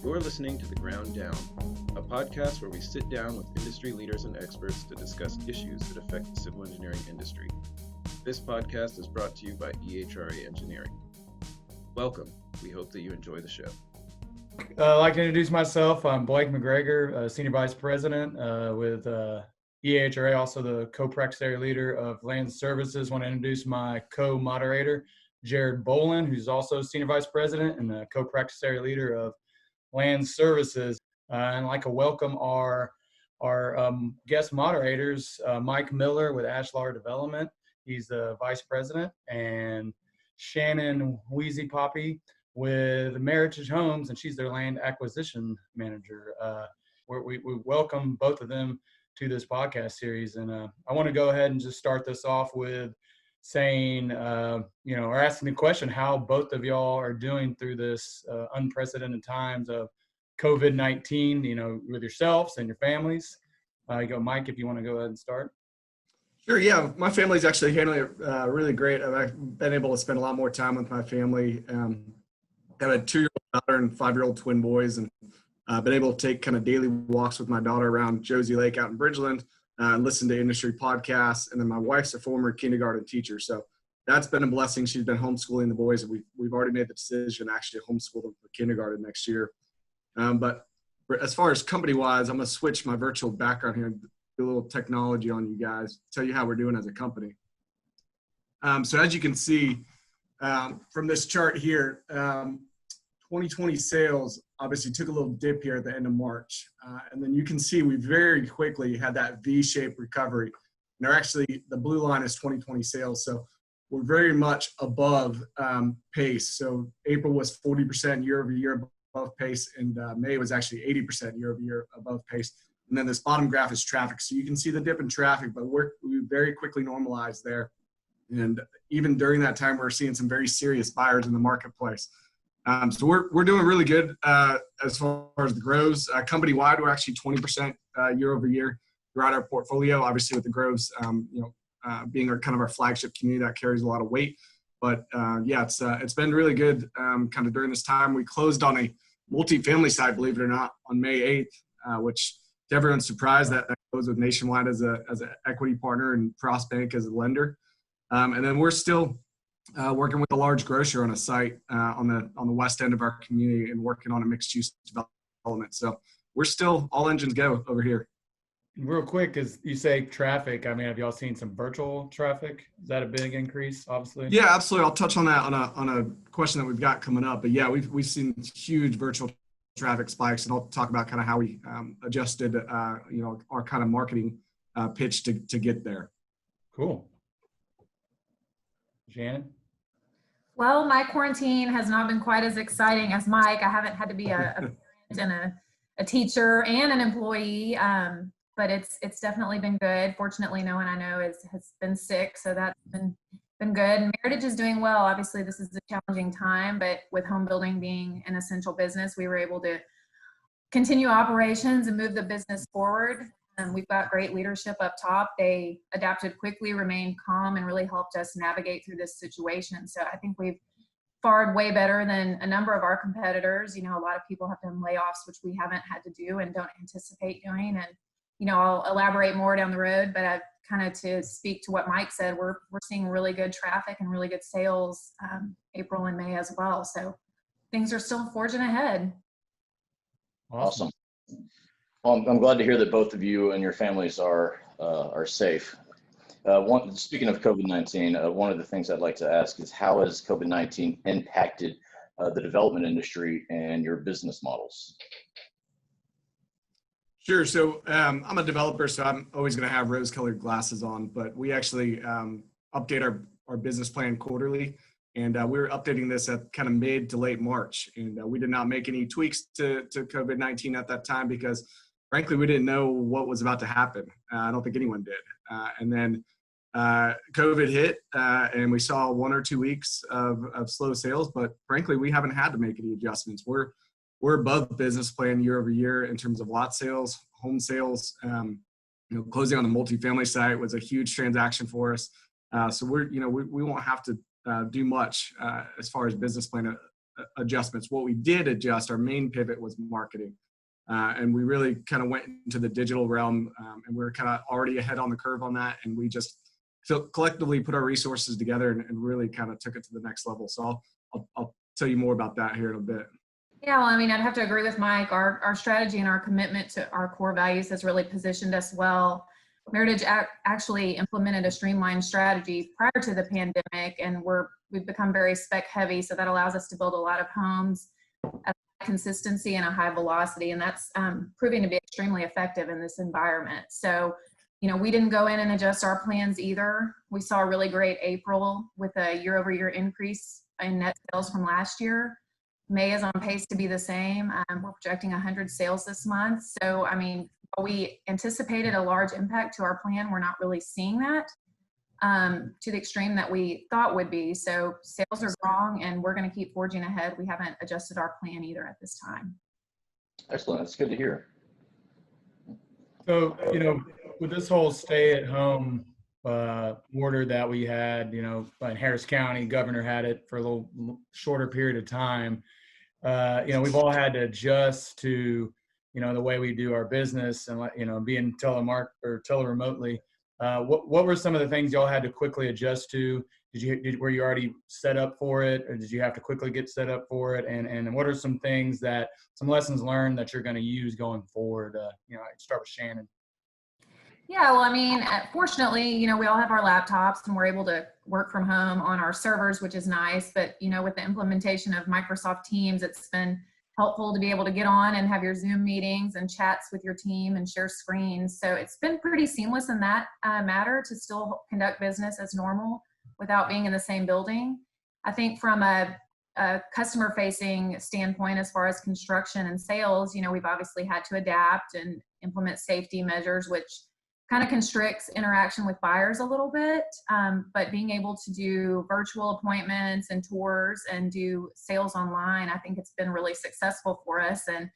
You're listening to The Ground Down, a podcast where we sit down with industry leaders and experts to discuss issues that affect the civil engineering industry. This podcast is brought to you by EHRA Engineering. Welcome. We hope that you enjoy the show. I'd like to introduce myself. I'm Blake McGregor, Senior Vice President with EHRA, also the co-practice area leader of Land Services. I want to introduce my co-moderator, Jared Bowlin, who's also Senior Vice President and the co-practice area leader of Land Services. And I'd like to welcome our guest moderators, Mike Miller with Ashlar Development. He's the Vice President, and Shannon Wiesepape with Meritage Homes, and she's their land acquisition manager. We welcome both of them to this podcast series. And I want to go ahead and just start this off with saying, or asking the question, how both of y'all are doing through this unprecedented times of COVID-19, with yourselves and your families. You go, Mike, if you want to go ahead and start. Sure. Yeah, my family's actually handling it really great. I've been able to spend a lot more time with my family. Got a 2-year-old daughter and 5-year-old twin boys, and been able to take kind of daily walks with my daughter around Josie Lake out in Bridgeland, listen to industry podcasts. And then my wife's a former kindergarten teacher, so that's been a blessing. She's been homeschooling the boys, and we've already made the decision to actually homeschool them for kindergarten next year. But as far as company-wise, I'm going to switch my virtual background here and do a little technology on you guys, tell you how we're doing as a company. So as you can see from this chart here, 2020 sales obviously took a little dip here at the end of March. And then you can see we very quickly had that V-shaped recovery. And they're actually, the blue line is 2020 sales. So we're very much above pace. So April was 40% year over year above pace, and May was actually 80% year over year above pace. And then this bottom graph is traffic. So you can see the dip in traffic, but we very quickly normalized there. And even during that time, we're seeing some very serious buyers in the marketplace. So we're doing really good as far as the grows. Company-wide, we're actually 20% year over year throughout our portfolio. Obviously, with the grows, being our flagship community, that carries a lot of weight. But it's been really good kind of during this time. We closed on a multifamily side, believe it or not, on May 8th, which to everyone's surprise, that closed with Nationwide as an equity partner and Frost Bank as a lender. And then we're still working with a large grocer on a site on the west end of our community and working on a mixed-use development. So we're still all engines go over here. Real quick, as you say traffic, have y'all seen some virtual traffic? Is that a big increase, obviously? Yeah, absolutely. I'll touch on that on a question that we've got coming up. But yeah, we've seen huge virtual traffic spikes, and I'll talk about kind of how we adjusted, our kind of marketing pitch to get there. Cool. Shannon? Well, my quarantine has not been quite as exciting as Mike. I haven't had to be a parent and a teacher and an employee, but it's definitely been good. Fortunately, no one I know has been sick, so that's been good. And Meritage is doing well. Obviously, this is a challenging time, but with home building being an essential business, we were able to continue operations and move the business forward. We've got great leadership up top. They adapted quickly, remained calm, and really helped us navigate through this situation. So I think we've fared way better than a number of our competitors. A lot of people have done layoffs, which we haven't had to do and don't anticipate doing. And, I'll elaborate more down the road, but I've kind of to speak to what Mike said, we're seeing really good traffic and really good sales April and May as well. So things are still forging ahead. Awesome. Well, I'm glad to hear that both of you and your families are safe. Speaking of COVID-19, one of the things I'd like to ask is, how has COVID-19 impacted the development industry and your business models? Sure. So I'm a developer, so I'm always going to have rose-colored glasses on, but we actually update our business plan quarterly. And we were updating this at kind of mid to late March. And we did not make any tweaks to COVID-19 at that time because, frankly, we didn't know what was about to happen. I don't think anyone did. And then COVID hit, and we saw 1 or 2 weeks of slow sales. But frankly, we haven't had to make any adjustments. We're above business plan year over year in terms of lot sales, home sales. Closing on the multifamily site was a huge transaction for us. So we won't have to do much as far as business plan adjustments. What we did adjust, our main pivot was marketing. And we really kind of went into the digital realm, and we were kind of already ahead on the curve on that. And we just collectively put our resources together and really kind of took it to the next level. So I'll tell you more about that here in a bit. Yeah, well, I mean, I'd have to agree with Mike. Our strategy and our commitment to our core values has really positioned us well. Meritage actually implemented a streamlined strategy prior to the pandemic, and we've become very spec heavy. So that allows us to build a lot of homes at consistency and a high velocity, and that's proving to be extremely effective in this environment. So, you know, we didn't go in and adjust our plans either. We saw a really great April with a year-over-year increase in net sales from last year. May is on pace to be the same. We're projecting 100 sales this month. So, I mean, we anticipated a large impact to our plan. We're not really seeing that to the extreme that we thought would be. So sales are strong, and we're going to keep forging ahead. We haven't adjusted our plan either at this time. Excellent. That's good to hear. So, you know, with this whole stay-at-home order that we had, you know, in Harris County, governor had it for a little shorter period of time. You know, we've all had to adjust to, you know, the way we do our business and, you know, being teleremotely. What were some of the things y'all had to quickly adjust to? Were you already set up for it, or did you have to quickly get set up for it? And what are some lessons learned that you're going to use going forward? You know, I start with Shannon. Yeah, well, I mean, fortunately, you know, we all have our laptops and we're able to work from home on our servers, which is nice. But, you know, with the implementation of Microsoft Teams, it's been helpful to be able to get on and have your Zoom meetings and chats with your team and share screens. So it's been pretty seamless in that matter to still conduct business as normal without being in the same building. I think from a customer-facing standpoint, as far as construction and sales, you know, we've obviously had to adapt and implement safety measures, which kind of constricts interaction with buyers a little bit, but being able to do virtual appointments and tours and do sales online, I think it's been really successful for us. And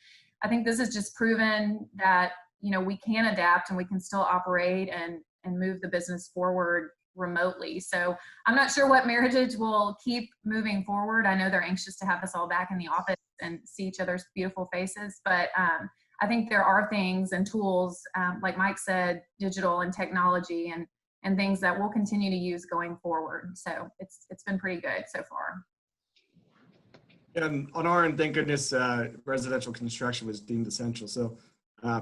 I think this has just proven that, you know, we can adapt and we can still operate and move the business forward remotely. So I'm not sure what Meritage will keep moving forward. I know they're anxious to have us all back in the office and see each other's beautiful faces, but I think there are things and tools, like Mike said, digital and technology and things that we'll continue to use going forward. So it's been pretty good so far. And on our end, thank goodness, residential construction was deemed essential. So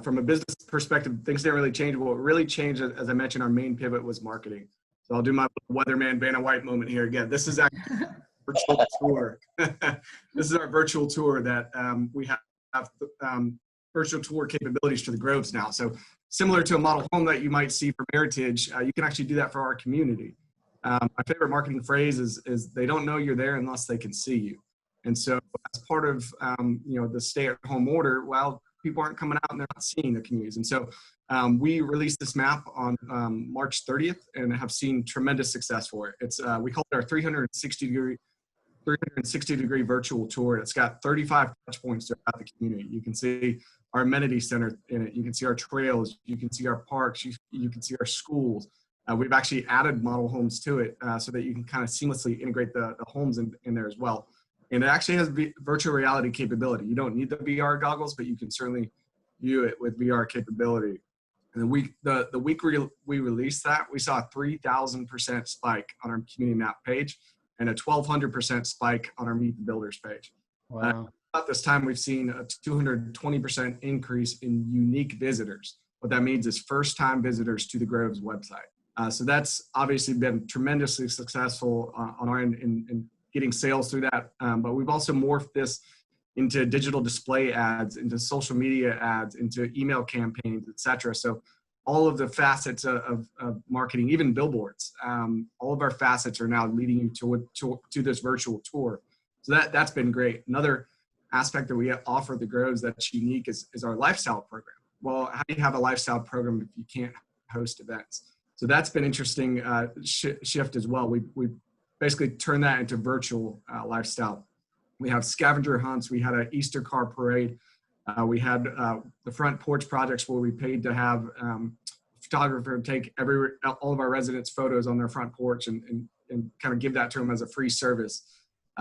from a business perspective, things didn't really change. What really changed, as I mentioned, our main pivot was marketing. So I'll do my weatherman Vanna White moment here again. This is actually a virtual tour. This is our virtual tour that we have virtual tour capabilities to the groves now. So similar to a model home that you might see for Meritage, you can actually do that for our community. My favorite marketing phrase is they don't know you're there unless they can see you. And so as part of you know, the stay-at-home order, well, people aren't coming out and they're not seeing the communities. And so we released this map on March 30th and have seen tremendous success for it. It's we call it our 360 degree virtual tour. It's got 35 touch points throughout the community. You can see our amenity center in it. You can see our trails. You can see our parks. You can see our schools. We've actually added model homes to it so that you can kind of seamlessly integrate the homes in there as well. And it actually has virtual reality capability. You don't need the VR goggles, but you can certainly view it with VR capability. And the week we released that, we saw a 3,000% spike on our community map page and a 1,200% spike on our Meet the Builders page. Wow. About this time, we've seen a 220% increase in unique visitors. What that means is first-time visitors to the Grove's website. So that's obviously been tremendously successful on our end in getting sales through that. But we've also morphed this into digital display ads, into social media ads, into email campaigns, et cetera. So all of the facets of marketing, even billboards, all of our facets are now leading you to this virtual tour. So that's been great. Another aspect that we offer the Groves that's unique is our lifestyle program. Well, how do you have a lifestyle program if you can't host events? So that's been interesting shift as well. We basically turned that into virtual lifestyle. We have scavenger hunts. We had an Easter car parade. We had the front porch projects where we paid to have a photographer take all of our residents' photos on their front porch and kind of give that to them as a free service.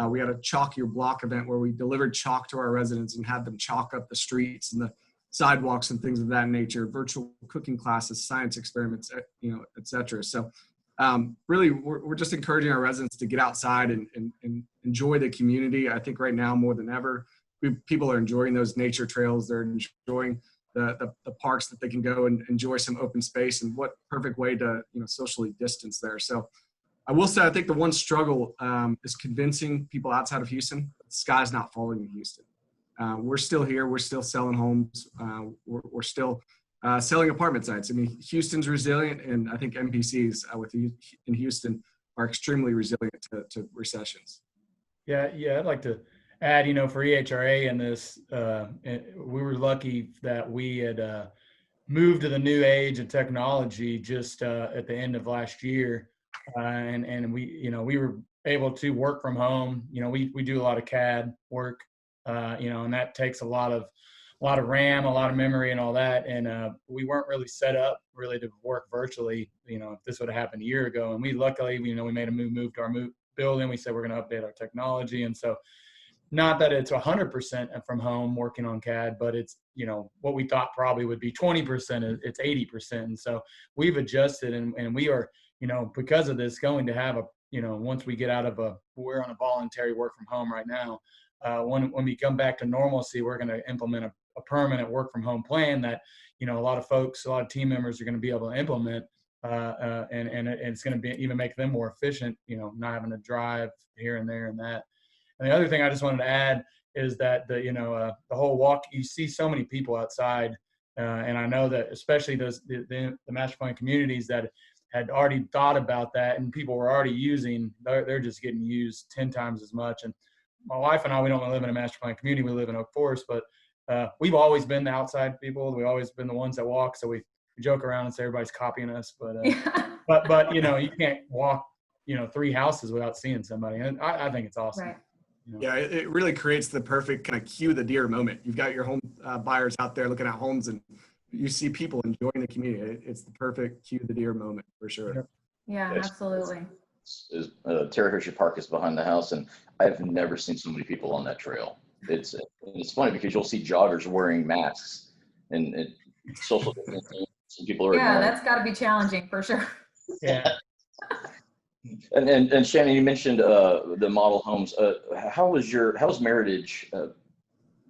We had a Chalk Your Block event where we delivered chalk to our residents and had them chalk up the streets and the sidewalks and things of that nature, virtual cooking classes, science experiments, et cetera. So really, we're just encouraging our residents to get outside and enjoy the community. I think right now more than ever, people are enjoying those nature trails. They're enjoying the parks that they can go and enjoy some open space, and what perfect way to socially distance there. So I will say, I think the one struggle is convincing people outside of Houston that the sky's not falling in Houston. We're still here. We're still selling homes. We're still selling apartment sites. I mean, Houston's resilient, and I think MPCs in Houston are extremely resilient to recessions. Yeah, I'd like to add, for EHRA in this, we were lucky that we had moved to the new age of technology just at the end of last year. And we were able to work from home. We do a lot of CAD work, and that takes a lot of RAM, a lot of memory and all that. And we weren't really set up really to work virtually, if this would have happened a year ago. And we luckily, we made a move to our building. We said we're going to update our technology. And so not that it's 100% from home working on CAD, but it's, what we thought probably would be 20%, it's 80%. And so we've adjusted, and we are, because of this, going to have once we get out of we're on a voluntary work from home right now. When we come back to normalcy, we're going to implement a permanent work from home plan that, a lot of team members are going to be able to implement, and it's going to even make them more efficient, not having to drive here and there and that. And the other thing I just wanted to add is that the whole walk, you see so many people outside, and I know that especially the master plan communities that had already thought about that, and people were already using, they're just getting used 10 times as much. And my wife and I, we don't live in a master plan community, we live in Oak Forest, but we've always been the outside people. We've always been the ones that walk. So we joke around and say everybody's copying us, but you can't walk 3 houses without seeing somebody. And I think it's awesome. Right. Yeah, it really creates the perfect kind of cue the deer moment. You've got your home buyers out there looking at homes, and you see people enjoying the community. It's the perfect cue the deer moment for sure. Yeah, absolutely. Terra Hershey Park is behind the house, and I've never seen so many people on that trail. It's funny because you'll see joggers wearing masks and social distancing. Some people are ignoring. That's got to be challenging for sure. Yeah. And Shannon, you mentioned the model homes. How is Meritage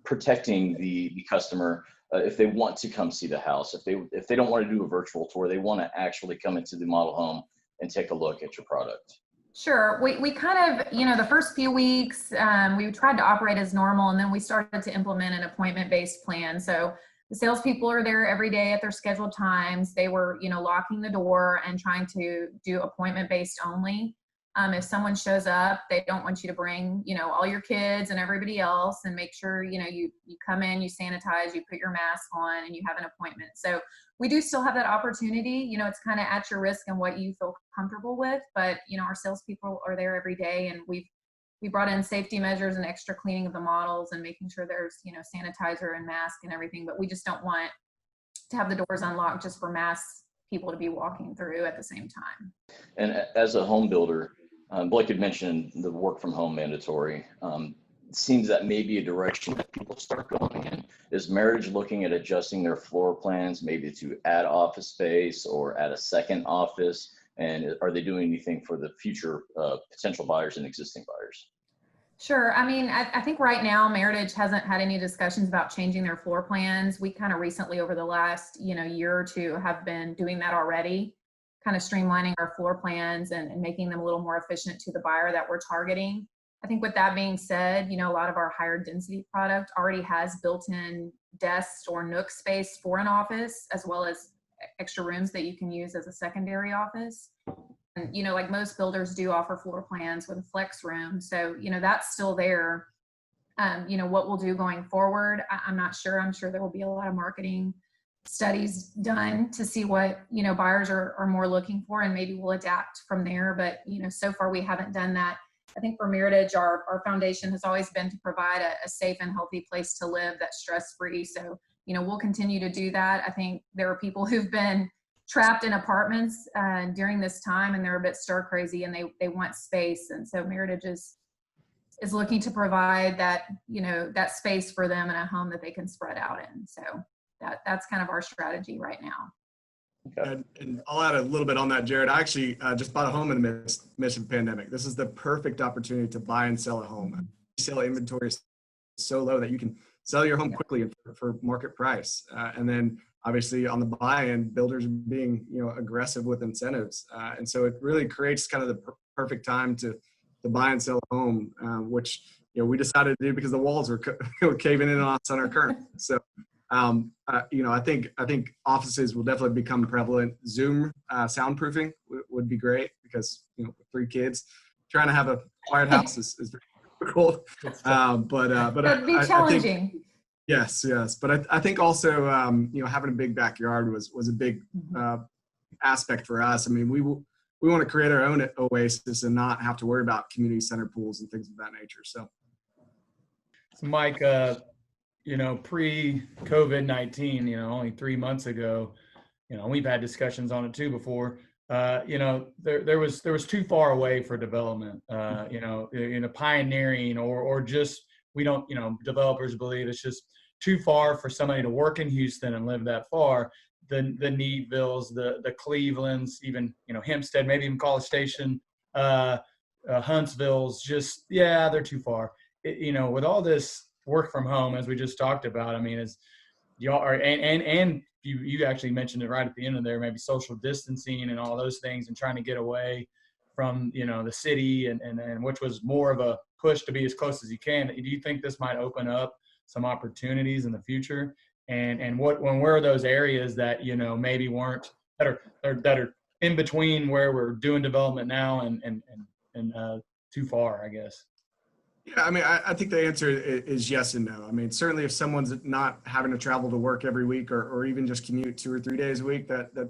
protecting the customer if they want to come see the house? If they don't want to do a virtual tour, they want to actually come into the model home and take a look at your product. Sure. We kind of, the first few weeks, we tried to operate as normal, and then we started to implement an appointment-based plan. So the salespeople are there every day at their scheduled times. They were, locking the door and trying to do appointment-based only. If someone shows up, they don't want you to bring, all your kids and everybody else, and make sure, you come in, you sanitize, you put your mask on, and you have an appointment. So we do still have that opportunity. It's kind of at your risk and what you feel comfortable with, but, our salespeople are there every day, and we brought in safety measures and extra cleaning of the models and making sure there's, sanitizer and mask and everything, but we just don't want to have the doors unlocked just for mass people to be walking through at the same time. And as a home builder, Blake had mentioned the work from home mandatory. It seems that may be a direction that people start going in. Is Meritage looking at adjusting their floor plans, maybe to add office space or add a second office? And are they doing anything for the future potential buyers and existing buyers? Sure. I mean, I think right now Meritage hasn't had any discussions about changing their floor plans. We kind of recently, over the last year or two, have been doing that already, kind of streamlining our floor plans and making them a little more efficient to the buyer that we're targeting. I think with that being said, a lot of our higher density product already has built-in desks or nook space for an office, as well as extra rooms that you can use as a secondary office. And, like most builders do offer floor plans with a flex room. So, that's still there. What we'll do going forward, I'm not sure. I'm sure there will be a lot of marketing studies done to see what, buyers are more looking for, and maybe we'll adapt from there. But, so far we haven't done that. I think for Meritage, our foundation has always been to provide a safe and healthy place to live that's stress-free. So, we'll continue to do that. I think there are people who've been trapped in apartments during this time, and they're a bit stir crazy, and they want space. And so Meritage is is looking to provide that, that space for them in a home that they can spread out in. So that's kind of our strategy right now. Okay. And I'll add a little bit on that, Jared. I actually just bought a home in the midst of the pandemic. This is the perfect opportunity to buy and sell a home. Resale inventory is so low that you can sell your home quickly for market price. And then obviously on the buy end, builders are being aggressive with incentives. And so it really creates kind of the perfect time to buy and sell a home, which we decided to do because the walls were caving in on us on our current. So I think offices will definitely become prevalent. Zoom soundproofing would be great because with 3 kids, trying to have a quiet house is very difficult. But that'd be challenging. I think, yes. But I think also having a big backyard was a big aspect for us. I mean, we want to create our own oasis and not have to worry about community center pools and things of that nature. So Mike, pre-COVID-19, only 3 months ago, we've had discussions on it too before. There was too far away for development. Pioneering or just we don't. Developers believe it's just too far for somebody to work in Houston and live that far. The Needvilles, the Clevelands, even Hempstead, maybe even College Station, Huntsville's, just they're too far. With all this work from home, as we just talked about, I mean, as y'all are, and you actually mentioned it right at the end of there, maybe social distancing and all those things, and trying to get away from the city, and which was more of a push to be as close as you can. Do you think this might open up some opportunities in the future? And where are those areas that maybe weren't that are in between where we're doing development now and too far, I guess? Yeah, I mean, I think the answer is yes and no. I mean, certainly if someone's not having to travel to work every week or even just commute 2 or 3 days a week, that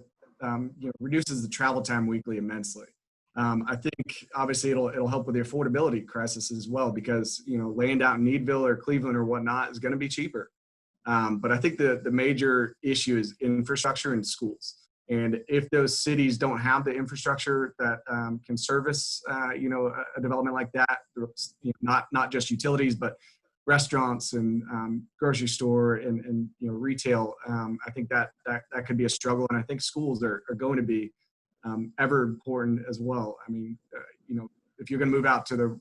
reduces the travel time weekly immensely. I think obviously it'll help with the affordability crisis as well, because land out in Needville or Cleveland or whatnot is going to be cheaper. But I think the major issue is infrastructure and schools. And if those cities don't have the infrastructure that can service, a development like that, not just utilities, but restaurants and grocery store and retail, I think that could be a struggle. And I think schools are going to be ever important as well. I mean, if you're going to move out to the,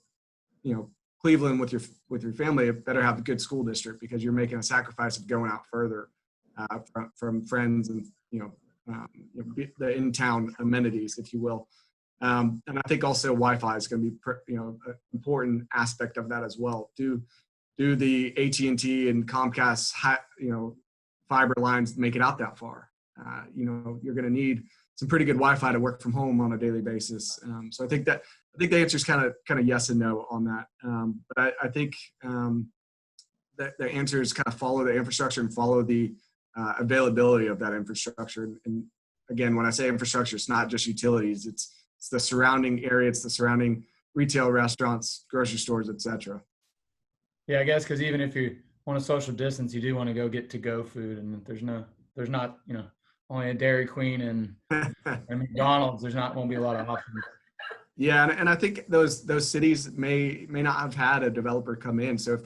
Cleveland with your family, it better have a good school district, because you're making a sacrifice of going out further from friends and the in-town amenities, if you will. And I think also Wi-Fi is going to be an important aspect of that as well. Do the AT&T and Comcast fiber lines make it out that far? You're going to need some pretty good Wi-Fi to work from home on a daily basis. So I think the answer is kind of yes and no on that. But I think that the answer is kind of follow the infrastructure and follow the availability of that infrastructure. And again, when I say infrastructure, it's not just utilities. It's the surrounding area. It's the surrounding retail, restaurants, grocery stores, etc. Yeah, I guess because even if you want to social distance, you do want to go get to-go food, and there's not only a Dairy Queen and McDonald's. Won't be a lot of options. Yeah, and I think those cities may not have had a developer come in. So if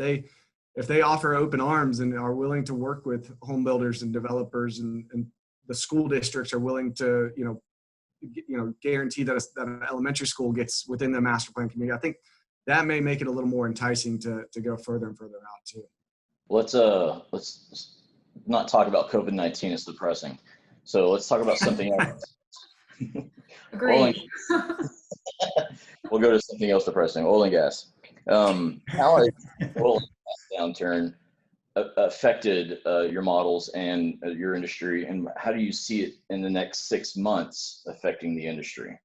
they offer open arms and are willing to work with home builders and developers, and the school districts are willing to guarantee that an elementary school gets within the master plan community, I think that may make it a little more enticing to go further and further out too. Let's not talk about COVID-19. It's depressing. So let's talk about something else. Agreed. We'll go to something else depressing. Oil and gas. How has oil and gas downturn affected your models and your industry, and how do you see it in the next 6 months affecting the industry?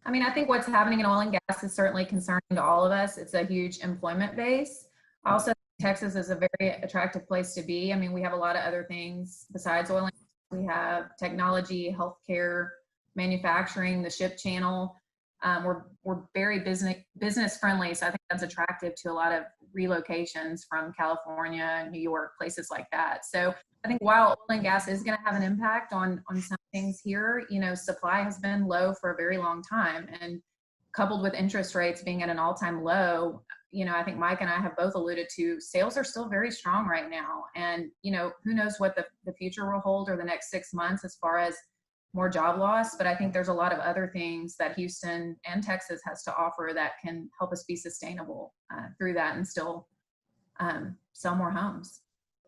I mean, I think what's happening in oil and gas is certainly concerning to all of us. It's a huge employment base. Also, Texas is a very attractive place to be. I mean, we have a lot of other things besides oil and gas. We have technology, healthcare, manufacturing, the ship channel. We're very business friendly, so I think that's attractive to a lot of relocations from California, New York, places like that. So I think while oil and gas is going to have an impact on some things here, supply has been low for a very long time, and coupled with interest rates being at an all-time low, I think Mike and I have both alluded to, sales are still very strong right now. And, who knows what the future will hold or the next 6 months as far as more job loss. But I think there's a lot of other things that Houston and Texas has to offer that can help us be sustainable through that and still sell more homes.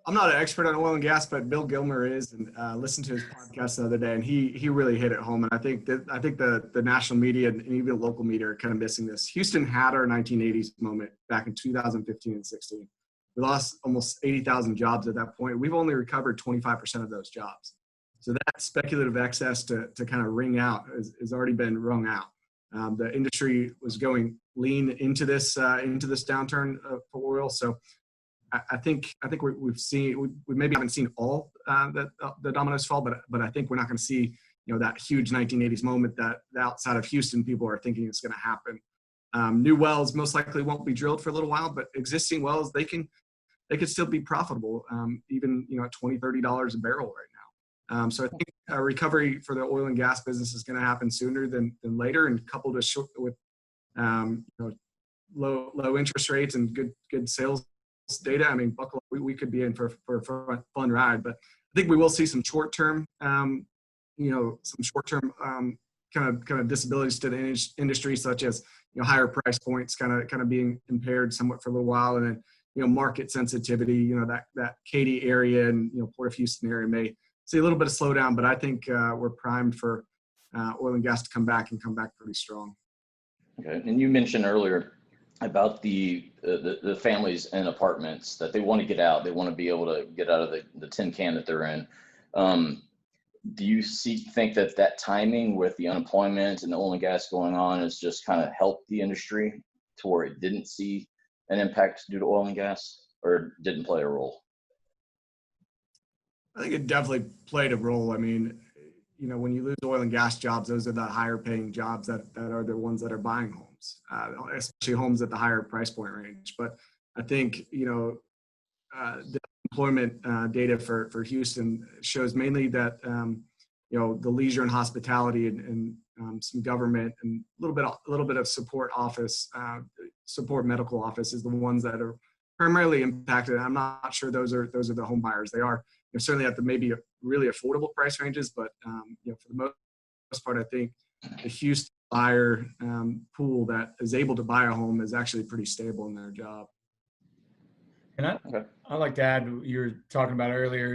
I'm not an expert on oil and gas, but Bill Gilmer is, and listened to his podcast the other day, and he really hit it home. And I think the national media and even local media are kind of missing this. Houston had our 1980s moment back in 2015 and 16. We lost almost 80,000 jobs at that point. We've only recovered 25% of those jobs. So that speculative excess to kind of wring out has already been wrung out. The industry was going lean into this downturn for oil. So I think we maybe haven't seen all the dominoes fall, but I think we're not going to see that huge 1980s moment that outside of Houston people are thinking it's going to happen. New wells most likely won't be drilled for a little while, but existing wells they could still be profitable, even at $20-$30 a barrel right now. So I think a recovery for the oil and gas business is going to happen sooner than later, and coupled with low interest rates and good sales data. I mean, buckle up, we could be in for a fun ride, but I think we will see some short-term, kind of disabilities to the industry, such as higher price points kind of being impaired somewhat for a little while, and then market sensitivity. That Katy area and Port of Houston area may see a little bit of slowdown, but I think we're primed for oil and gas to come back pretty strong. Okay, and you mentioned earlier about the families in apartments that they want to get out. They want to be able to get out of the tin can that they're in. Do you think that timing with the unemployment and the oil and gas going on has just kind of helped the industry to where it didn't see an impact due to oil and gas, or didn't play a role? I think it definitely played a role. I mean, when you lose oil and gas jobs, those are the higher paying jobs that are the ones that are buying homes, especially homes at the higher price point range. But I think, the employment data for Houston shows mainly that, the leisure and hospitality and some government and a little bit of support medical office is the ones that are primarily impacted. I'm not sure those are the home buyers. They are certainly at the maybe really affordable price ranges, but for the most part, I think the Houston buyer pool that is able to buy a home is actually pretty stable in their job. And I'd like to add, you were talking about earlier,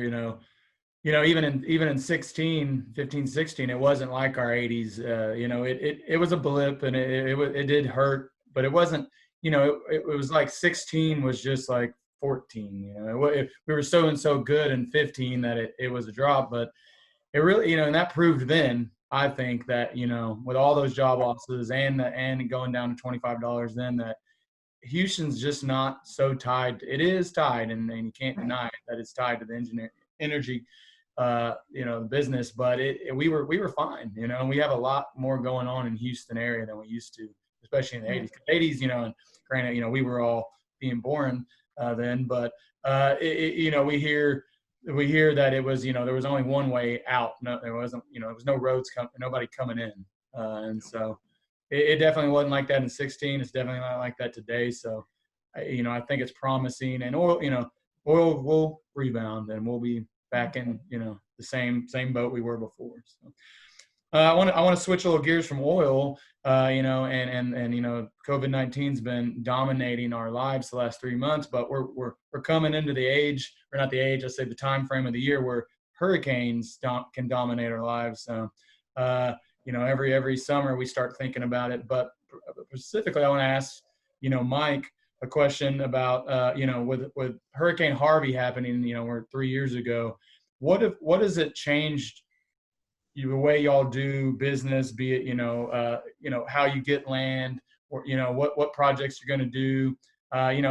even in 15, 16, it wasn't like our 80s. It was a blip, and it did hurt, but it wasn't. It was like 16 was just like 14. We were so good in 15 that it was a drop, but it really, and that proved then, I think, that with all those job losses and going down to $25 then, that Houston's just not so tied. It is tied, and you can't deny it, that it's tied to the energy business, but we were fine, and we have a lot more going on in Houston area than we used to, especially in the 80s. 80s, and granted, we were all being born then, but we hear that it was, there was only one way out. No, there wasn't, there was no roads nobody coming in, and so it definitely wasn't like that in 16. It's definitely not like that today. So, I think it's promising, and oil will rebound, and we'll be back in, the same boat we were before. So, I want to switch a little gears from oil, and COVID-19's been dominating our lives the last 3 months, but we're coming into let's say the time frame of the year where hurricanes can dominate our lives. So, every summer we start thinking about it, but specifically I want to ask, Mike, a question about, with Hurricane Harvey happening, we're 3 years ago, what has it changed the way y'all do business, be it, how you get land, or, what projects you're going to do,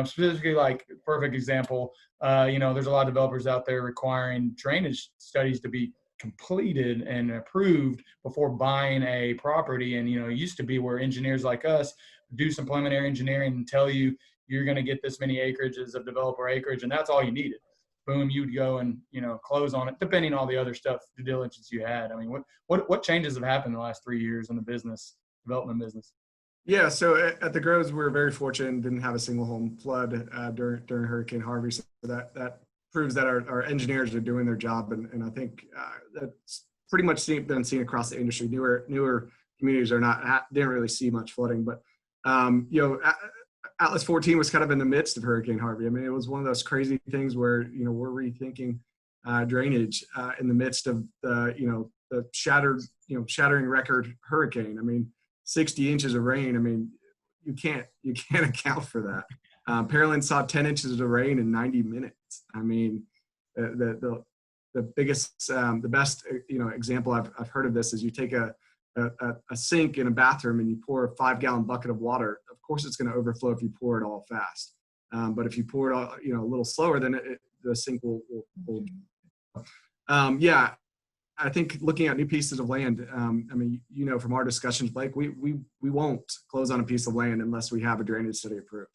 specifically, like, perfect example, there's a lot of developers out there requiring drainage studies to be completed and approved before buying a property. And, it used to be where engineers like us do some preliminary engineering and tell you you're going to get this many acreages of developer acreage, and that's all you needed. Boom, you'd go and, close on it, depending on all the other stuff, due diligence you had. I mean, what changes have happened in the last 3 years in the development business? Yeah, so at the Groves, we were very fortunate and didn't have a single home flood during Hurricane Harvey. So that proves that our engineers are doing their job, and I think that's pretty much been seen across the industry. Newer communities didn't really see much flooding, but Atlas 14 was kind of in the midst of Hurricane Harvey. I mean, it was one of those crazy things where we're rethinking drainage in the midst of the shattering record hurricane. I mean, 60 inches of rain. I mean, you can't account for that. Pearland saw 10 inches of rain in 90 minutes. I mean, the biggest, the best example I've heard of this is you take a sink in a bathroom and you pour a 5-gallon bucket of water. Of course, it's going to overflow if you pour it all fast. But if you pour it all, a little slower, then the sink will. Yeah, I think looking at new pieces of land. I mean, from our discussions, Blake, we won't close on a piece of land unless we have a drainage study approved.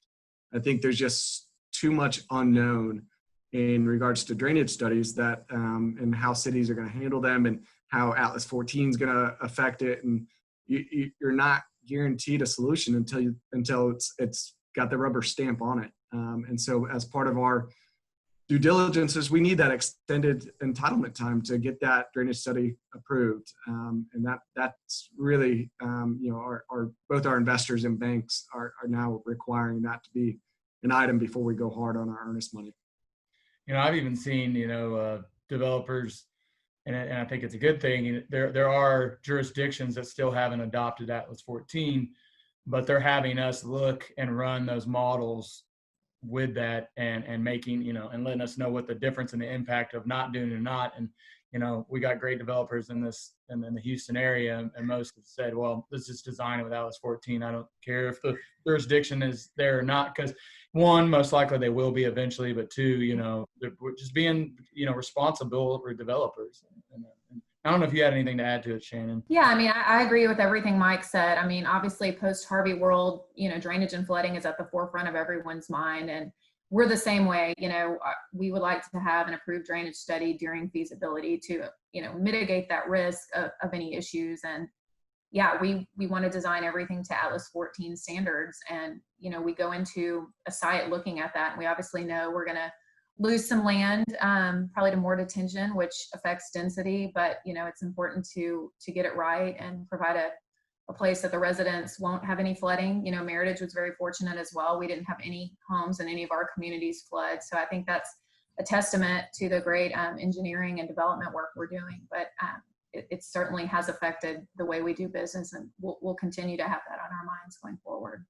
I think there's just too much unknown in regards to drainage studies that and how cities are going to handle them and how Atlas 14 is going to affect it, and you're not guaranteed a solution until it's got the rubber stamp on it. And so, as part of our due diligence, we need that extended entitlement time to get that drainage study approved, and that's really both our investors and banks are now requiring that to be an item before we go hard on our earnest money. I've even seen developers. And I think it's a good thing. There are jurisdictions that still haven't adopted Atlas 14, but they're having us look and run those models with that and making, and letting us know what the difference and the impact of not doing or not. And, we got great developers in the Houston area, and most have said, well, let's just design it with Atlas 14. I don't care if the jurisdiction is there or not, because one, most likely they will be eventually, but two, they're just being, responsible for developers. And I don't know if you had anything to add to it, Shannon. Yeah, I mean, I agree with everything Mike said. I mean, obviously post-Harvey world, drainage and flooding is at the forefront of everyone's mind. And we're the same way. We would like to have an approved drainage study during feasibility to, mitigate that risk of any issues. And yeah, we want to design everything to Atlas 14 standards. And, we go into a site looking at that. And we obviously know we're going to lose some land, probably to more detention, which affects density, but it's important to get it right and provide a place that the residents won't have any flooding. Meritage was very fortunate as well. We didn't have any homes in any of our communities flood. So I think that's a testament to the great engineering and development work we're doing. But it certainly has affected the way we do business, and we'll continue to have that on our minds going forward.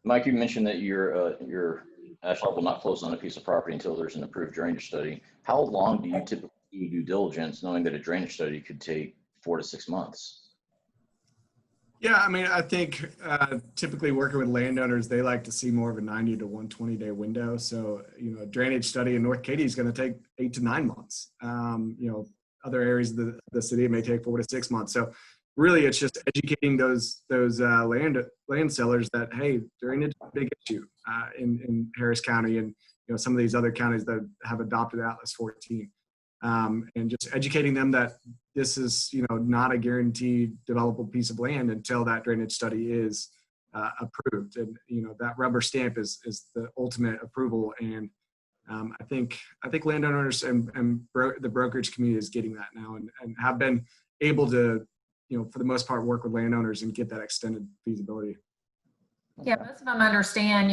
Mike, you mentioned that your Ashlar will not close on a piece of property until there's an approved drainage study. How long do you typically do due diligence, knowing that a drainage study could take 4 to 6 months? Yeah, I mean, I think typically working with landowners, they like to see more of a 90 to 120 day window. So, a drainage study in North Katy is going to take 8 to 9 months. Other areas of the city, it may take 4 to 6 months. So really, it's just educating those land sellers that, hey, drainage is a big issue in Harris County and some of these other counties that have adopted Atlas 14, and just educating them that this is not a guaranteed developable piece of land until that drainage study is approved, and that rubber stamp is the ultimate approval. And I think landowners and the brokerage community is getting that now, and have been able to, for the most part, work with landowners and get that extended feasibility. Yeah, most of them understand,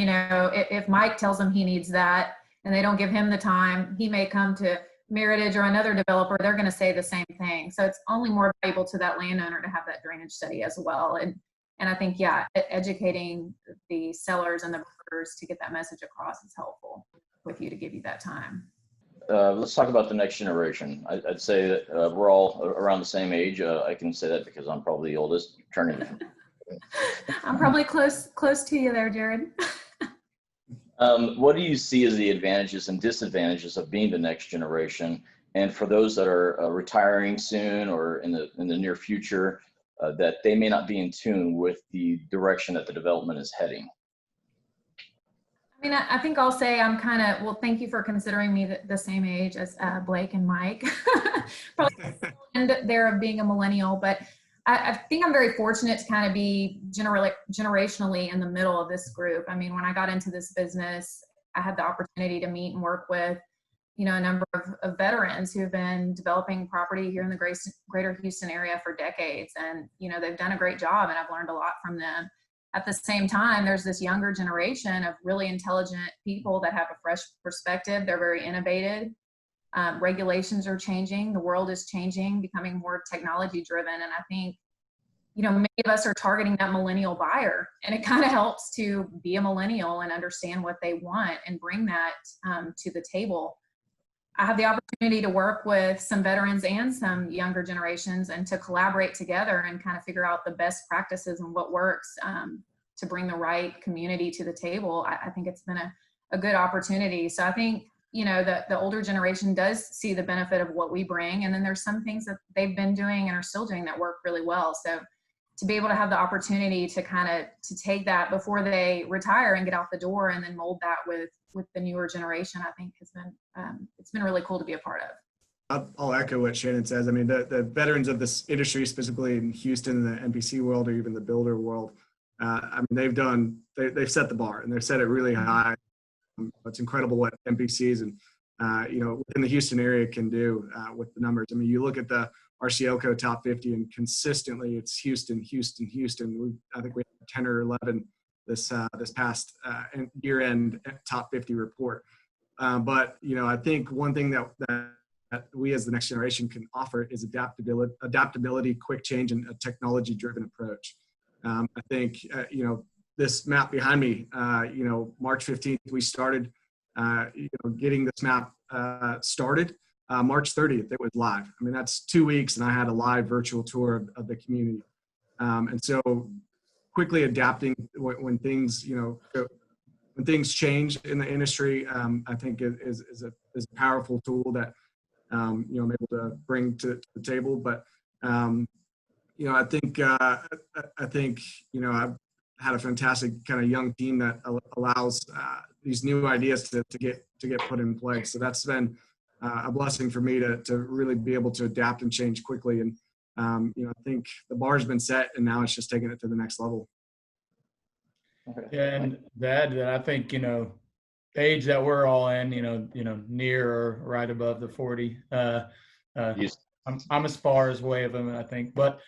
if Mike tells them he needs that and they don't give him the time, he may come to Meritage or another developer, they're going to say the same thing. So it's only more valuable to that landowner to have that drainage study as well. And I think, yeah, educating the sellers and the brokers to get that message across is helpful with you to give you that time. Let's talk about the next generation. I'd say that we're all around the same age. I can say that because I'm probably the oldest. I'm probably close to you there, Jared. What do you see as the advantages and disadvantages of being the next generation? And for those that are retiring soon or in the near future, that they may not be in tune with the direction that the development is heading? I mean, I think I'll say I'm kind of, well, thank you for considering me the same age as Blake and Mike. Probably and there of being a millennial, but I think I'm very fortunate to kind of be generationally in the middle of this group. I mean, when I got into this business, I had the opportunity to meet and work with, you know, a number of veterans who have been developing property here in the greater Houston area for decades. And, you know, they've done a great job and I've learned a lot from them. At the same time, there's this younger generation of really intelligent people that have a fresh perspective. They're very innovative. Regulations are changing. The world is changing, becoming more technology driven. And I think, you know, many of us are targeting that millennial buyer, and it kind of helps to be a millennial and understand what they want and bring that to the table. I have the opportunity to work with some veterans and some younger generations and to collaborate together and kind of figure out the best practices and what works to bring the right community to the table. I think it's been a good opportunity. So I think, you know, the older generation does see the benefit of what we bring. And then there's some things that they've been doing and are still doing that work really well. So to be able to have the opportunity to to take that before they retire and get out the door and then mold that with the newer generation, I think has been, it's been really cool to be a part of. I'll echo what Shannon says. I mean, the veterans of this industry, specifically in Houston, the NPC world, or even the builder world, I mean, they've set the bar and they've set it really high. It's incredible what NPCs and, you know, within the Houston area can do with the numbers. I mean, you look at the RCLCO top 50 and consistently it's Houston, Houston, Houston. I think we have 10 or 11 this past year-end top 50 report. But, you know, I think one thing that we as the next generation can offer is adaptability, quick change, and a technology-driven approach. I think, you know, this map behind me, you know, March 15th, we started, you know, getting this map started. March 30th, it was live. I mean, that's 2 weeks, and I had a live virtual tour of the community. And so quickly adapting when things, you know, when things change in the industry, I think is a powerful tool that, you know, I'm able to bring to the table. But, you know, I think, you know, I've had a fantastic kind of young team that allows these new ideas to get put in place. So that's been a blessing for me to really be able to adapt and change quickly. And, you know, I think the bar's been set and now it's just taking it to the next level. Yeah, and that I think, you know, the age that we're all in, you know, near or right above the 40. Yes. I'm as far as way of them, I think, but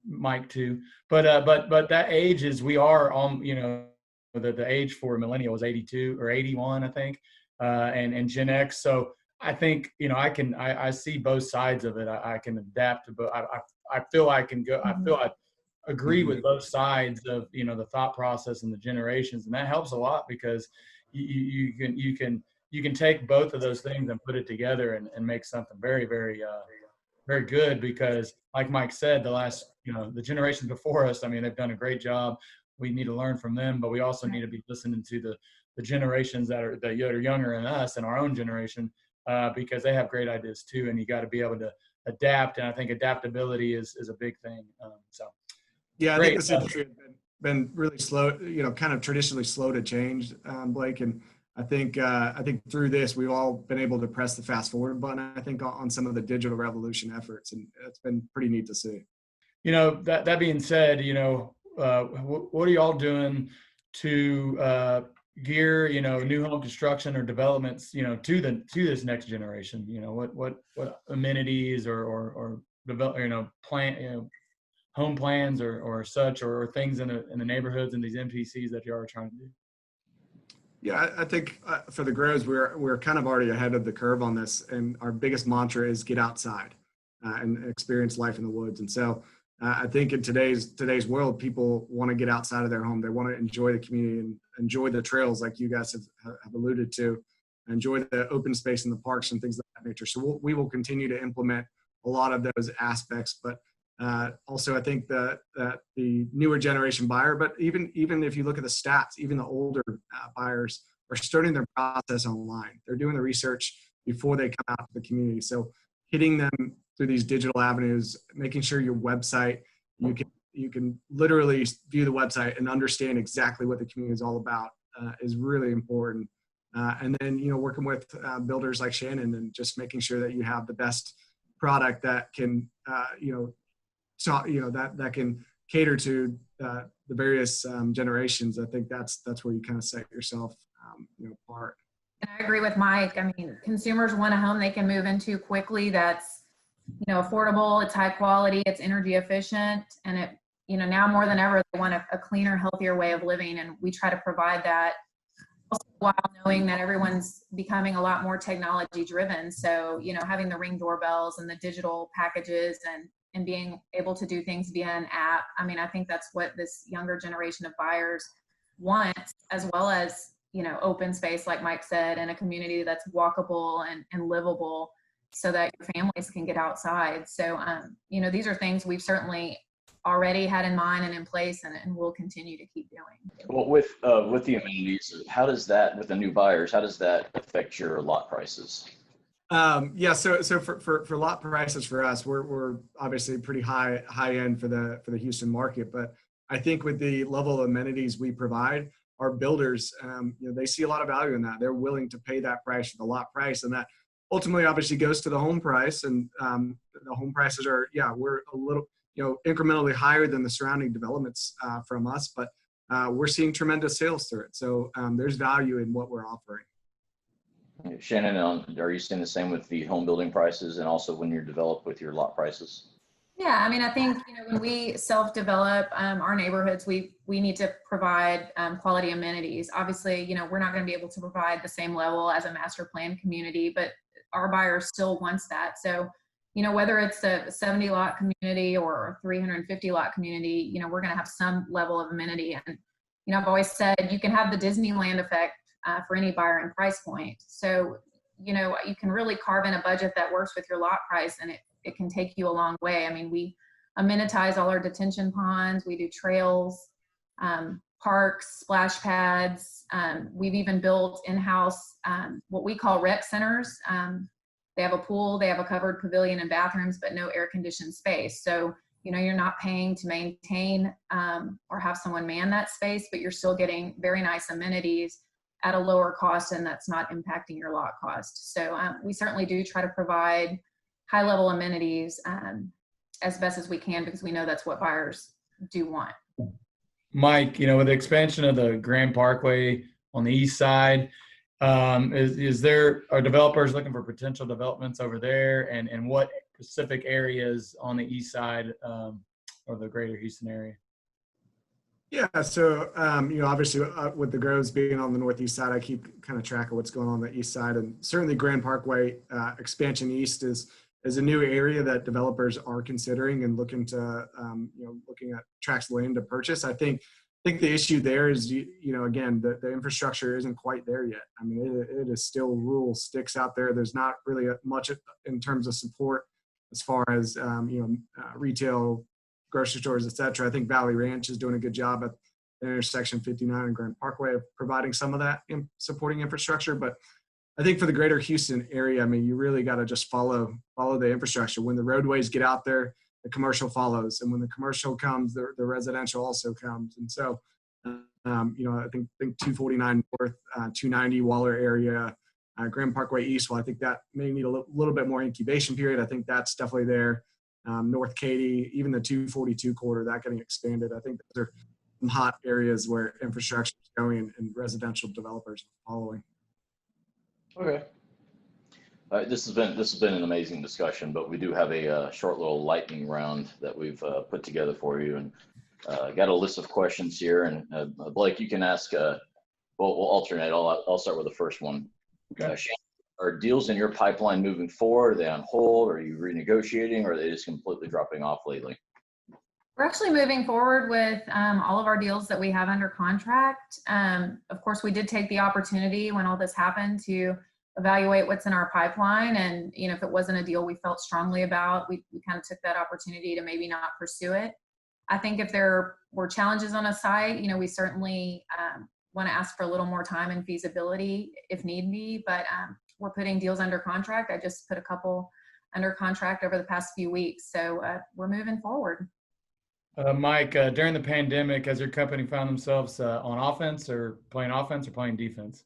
Mike too. But that age is, we are on, you know, the age for millennial is 82 or 81, I think, and Gen X. So I think, you know, I see both sides of it. I can adapt, but I feel I can go. I feel I agree with both sides of, you know, the thought process and the generations, and that helps a lot because you can take both of those things and put it together and make something very, very very good. Because like Mike said, the generations before us, I mean, they've done a great job. We need to learn from them, but we also need to be listening to the generations that are younger than us and our own generation, because they have great ideas too, and you got to be able to adapt. And I think adaptability is a big thing. Yeah, I think this industry has been really slow, you know, kind of traditionally slow to change, Blake. And I think through this, we've all been able to press the fast forward button, I think, on some of the digital revolution efforts. And it's been pretty neat to see. You know, that being said, you know, what are y'all doing to gear, you know, new home construction or developments, you know, to this next generation? You know, what amenities or develop, you know, home plans or such, or things in the neighborhoods and these MPCs that you are trying to do? Yeah, I think for the grows, we're kind of already ahead of the curve on this, and our biggest mantra is get outside and experience life in the woods. And so I think in today's world, people want to get outside of their home. They want to enjoy the community and enjoy the trails, like you guys have alluded to, enjoy the open space in the parks and things of that nature. So we will continue to implement a lot of those aspects, but also, I think that the newer generation buyer, but even if you look at the stats, even the older buyers are starting their process online. They're doing the research before they come out to the community. So hitting them through these digital avenues, making sure your website, you can literally view the website and understand exactly what the community is all about is really important. And then, you know, working with builders like Shannon and just making sure that you have the best product that can, you know, so, that can cater to the various generations. I think that's where you kind of set yourself apart. And I agree with Mike. I mean, consumers want a home they can move into quickly that's, affordable, it's high quality, it's energy efficient, and it, now more than ever, they want a cleaner, healthier way of living. And we try to provide that also while knowing that everyone's becoming a lot more technology driven. So, having the Ring doorbells and the digital packages and being able to do things via an app. I mean, I think that's what this younger generation of buyers want, as well as, open space, like Mike said, and a community that's walkable and livable so that your families can get outside. So, these are things we've certainly already had in mind and in place, and we'll continue to keep doing. Well, with the amenities, how does that, with the new buyers, how does that affect your lot prices? So for lot prices for us, we're obviously pretty high end for the Houston market, but I think with the level of amenities we provide, our builders, they see a lot of value in that. They're willing to pay that price for the lot price, and that ultimately obviously goes to the home price. And the home prices are, we're a little, incrementally higher than the surrounding developments from us, but we're seeing tremendous sales through it. So there's value in what we're offering. Shannon, are you seeing the same with the home building prices and also when you're developed with your lot prices? Yeah, I mean, I think, when we self-develop our neighborhoods, we need to provide quality amenities. Obviously, we're not going to be able to provide the same level as a master plan community, but our buyer still wants that. So, whether it's a 70 lot community or a 350 lot community, we're going to have some level of amenity. And, I've always said you can have the Disneyland effect for any buyer and price point. So, you can really carve in a budget that works with your lot price, and it can take you a long way. I mean, we amenitize all our detention ponds, we do trails, parks, splash pads. We've even built in-house what we call rec centers. They have a pool, they have a covered pavilion and bathrooms, but no air-conditioned space. So, you're not paying to maintain or have someone man that space, but you're still getting very nice amenities at a lower cost, and that's not impacting your lot cost. So we certainly do try to provide high-level amenities as best as we can, because we know that's what buyers do want. Mike, with the expansion of the Grand Parkway on the east side, are developers looking for potential developments over there, and what specific areas on the east side of the greater Houston area? Yeah, so obviously with the groves being on the northeast side, I keep kind of track of what's going on the east side, and certainly Grand Parkway expansion east is a new area that developers are considering and looking to looking at tracts of land to purchase. I think the issue there is again the infrastructure isn't quite there yet. I mean it is still rural sticks out there. There's not really much in terms of support as far as retail, grocery stores, etc. I think Valley Ranch is doing a good job at the intersection 59 and Grand Parkway of providing some of that supporting infrastructure. But I think for the greater Houston area, I mean, you really got to just follow the infrastructure. When the roadways get out there, the commercial follows, and when the commercial comes, the residential also comes. And so, I think 249 North, 290 Waller area, Grand Parkway East. Well, I think that may need a little bit more incubation period. I think that's definitely there. North Katy, even the 242 corridor, that getting expanded. I think those are some hot areas where infrastructure is going and residential developers are following. Okay. This has been an amazing discussion, but we do have a short little lightning round that we've put together for you, and got a list of questions here. And Blake, you can ask. We'll alternate. I'll start with the first one. Okay. Shannon, are deals in your pipeline moving forward? Are they on hold? Are you renegotiating? Or are they just completely dropping off lately? We're actually moving forward with all of our deals that we have under contract. Of course, we did take the opportunity when all this happened to evaluate what's in our pipeline. And, if it wasn't a deal we felt strongly about, we kind of took that opportunity to maybe not pursue it. I think if there were challenges on a site, we certainly want to ask for a little more time and feasibility if need be, but we're putting deals under contract. I just put a couple under contract over the past few weeks. So we're moving forward. Mike, during the pandemic, has your company found themselves on offense or playing defense?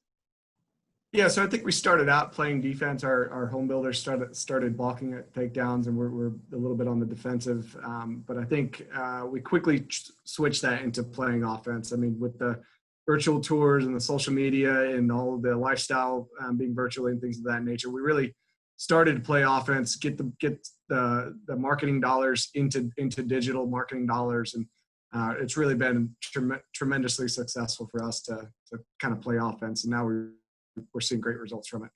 Yeah, so I think we started out playing defense. Our home builders started balking at takedowns, and we're a little bit on the defensive. But I think we quickly switched that into playing offense. I mean, with the virtual tours and the social media and all of the lifestyle being virtually and things of that nature, we really started to play offense, get the marketing dollars into digital marketing dollars, and it's really been tremendously successful for us to kind of play offense. And now we're seeing great results from it.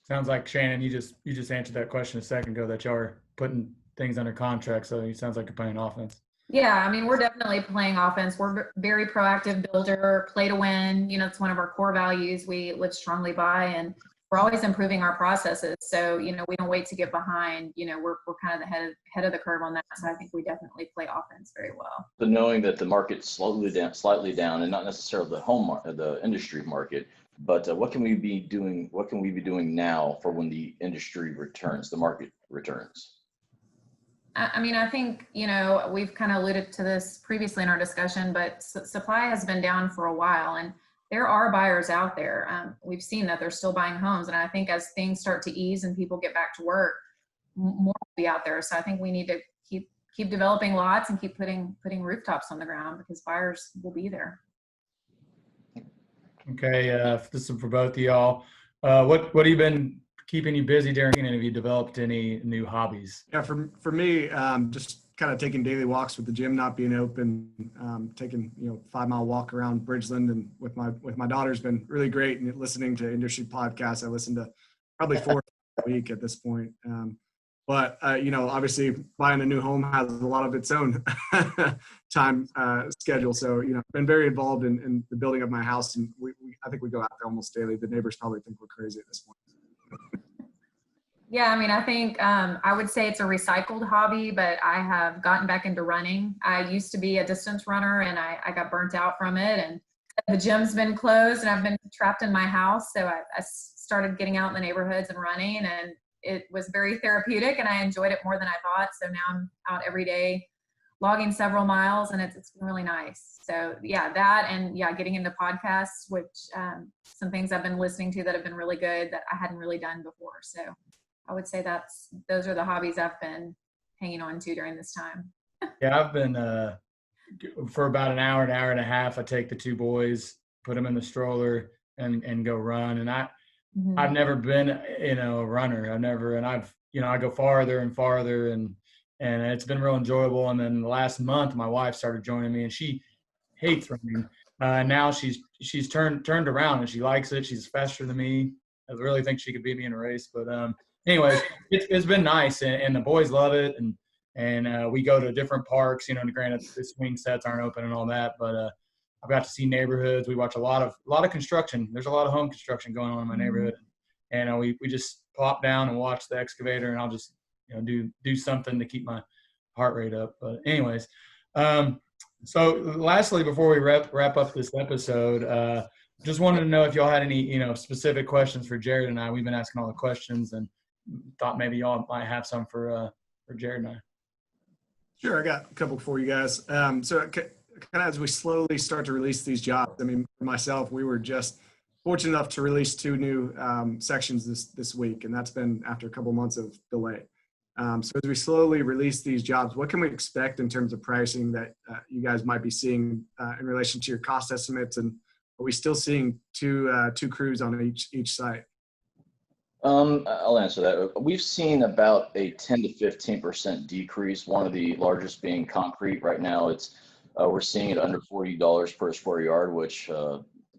Sounds like, Shannon, you just answered that question a second ago, that y'all are putting things under contract. So it sounds like you're playing offense. Yeah, I mean, we're definitely playing offense. We're very proactive builder, play to win. It's one of our core values we live strongly by, and we're always improving our processes. So, we don't wait to get behind. We're kind of the head of the curve on that. So I think we definitely play offense very well. But knowing that the market's slightly down, and not necessarily the industry market, but what can we be doing? What can we be doing now for when the industry returns, the market returns? I mean, I think, we've kind of alluded to this previously in our discussion, but supply has been down for a while, and there are buyers out there. We've seen that they're still buying homes. And I think as things start to ease and people get back to work, more will be out there. So I think we need to keep developing lots and keep putting rooftops on the ground, because buyers will be there. Okay, this is for both of y'all. What have you been keeping you busy during, and have you developed any new hobbies? Yeah, for me, just kind of taking daily walks with the gym not being open, taking 5-mile walk around Bridgeland, and with my daughter's been really great. And listening to industry podcasts, I listen to probably 4 a week at this point. But obviously buying a new home has a lot of its own time schedule. So been very involved in the building of my house, and I think we go out there almost daily. The neighbors probably think we're crazy at this point. Yeah, I mean, I think I would say it's a recycled hobby, but I have gotten back into running. I used to be a distance runner, and I got burnt out from it, and the gym's been closed, and I've been trapped in my house. So I started getting out in the neighborhoods and running, and it was very therapeutic, and I enjoyed it more than I thought. So now I'm out every day logging several miles, and it's been really nice. So yeah, that, and yeah, getting into podcasts, which some things I've been listening to that have been really good that I hadn't really done before. So I would say those are the hobbies I've been hanging on to during this time. Yeah, I've been for about an hour and a half. I take the 2 boys, put them in the stroller, and go run. And I've never been a runner. I go farther and farther, and it's been real enjoyable. And then the last month, my wife started joining me, and she hates running. Now she's turned around, and she likes it. She's faster than me. I really think she could beat me in a race, but anyways, it's been nice, and the boys love it, and we go to different parks. Granted, the swing sets aren't open and all that, but I've got to see neighborhoods. We watch a lot of construction. There's a lot of home construction going on in my neighborhood, and we just pop down and watch the excavator, and I'll just do something to keep my heart rate up. But anyways, so lastly, before we wrap up this episode, just wanted to know if y'all had any specific questions for Jared and I. We've been asking all the questions, and thought maybe y'all might have some for Jared and I. Sure, I got a couple for you guys. So kind of as we slowly start to release these jobs, I mean, for myself, we were just fortunate enough to release 2 new sections this week, and that's been after a couple months of delay. So as we slowly release these jobs, what can we expect in terms of pricing that you guys might be seeing in relation to your cost estimates? And are we still seeing two crews on each site? I'll answer that. We've seen about a 10 to 15% decrease. One of the largest being concrete. Right now, we're seeing it under $40 per square yard, which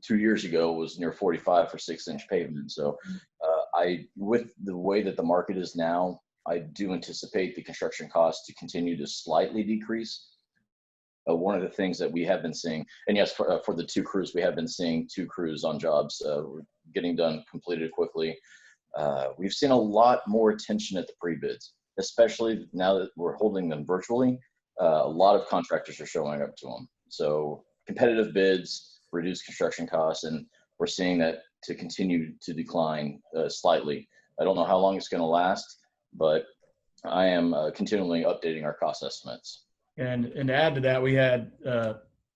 2 years ago was near 45 for 6-inch pavement. So, with the way that the market is now, I do anticipate the construction costs to continue to slightly decrease. One of the things that we have been seeing, and yes, for the 2 crews, we have been seeing 2 crews on jobs getting done, completed quickly. We've seen a lot more attention at the pre-bids, especially now that we're holding them virtually. A lot of contractors are showing up to them. So competitive bids, reduced construction costs, and we're seeing that to continue to decline slightly. I don't know how long it's going to last, but I am continually updating our cost estimates. And to add to that, we had,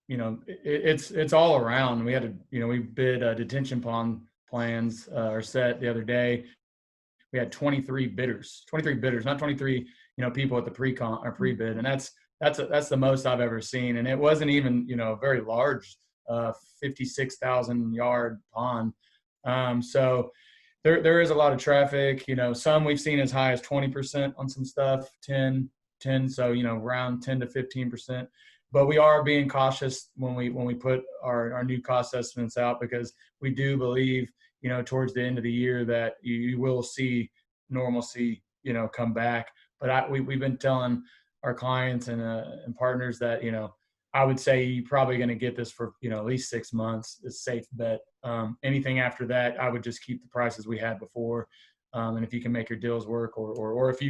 it's all around. We had we bid detention ponds plans are set the other day. We had 23 bidders, not 23, people at the pre-con or pre-bid. And that's the most I've ever seen. And it wasn't even, a very large 56,000 yard pond. So there is a lot of traffic, some we've seen as high as 20% on some stuff, 10, so, around 10 to 15%. But we are being cautious when we put our new cost estimates out, because we do believe, towards the end of the year that you will see normalcy, come back. But we've been telling our clients and partners that, I would say you're probably going to get this for, at least 6 months. It's a safe bet. Anything after that, I would just keep the prices we had before. And if you can make your deals work, or if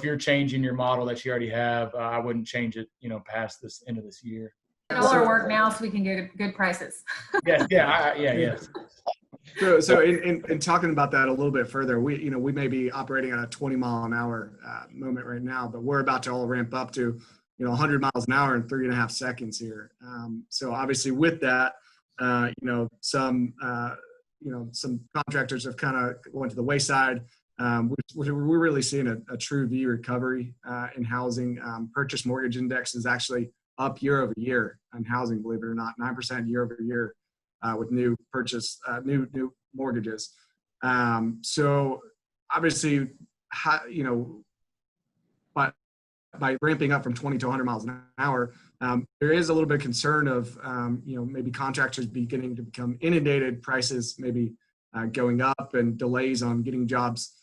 you're changing your model that you already have, I wouldn't change it, past this end of this year. All our work now so we can get good prices. Yes. So in talking about that a little bit further, we may be operating at a 20-mile-an-hour moment right now, but we're about to all ramp up to 100 miles an hour in 3.5 seconds here. So obviously with that, some contractors have kind of went to the wayside. We're really seeing a true V recovery in housing. Purchase mortgage index is actually up year over year on housing, believe it or not, 9% year over year with new purchase, new mortgages. So obviously, by ramping up from 20 to 100 miles an hour, there is a little bit of concern of, maybe contractors beginning to become inundated, prices maybe going up, and delays on getting jobs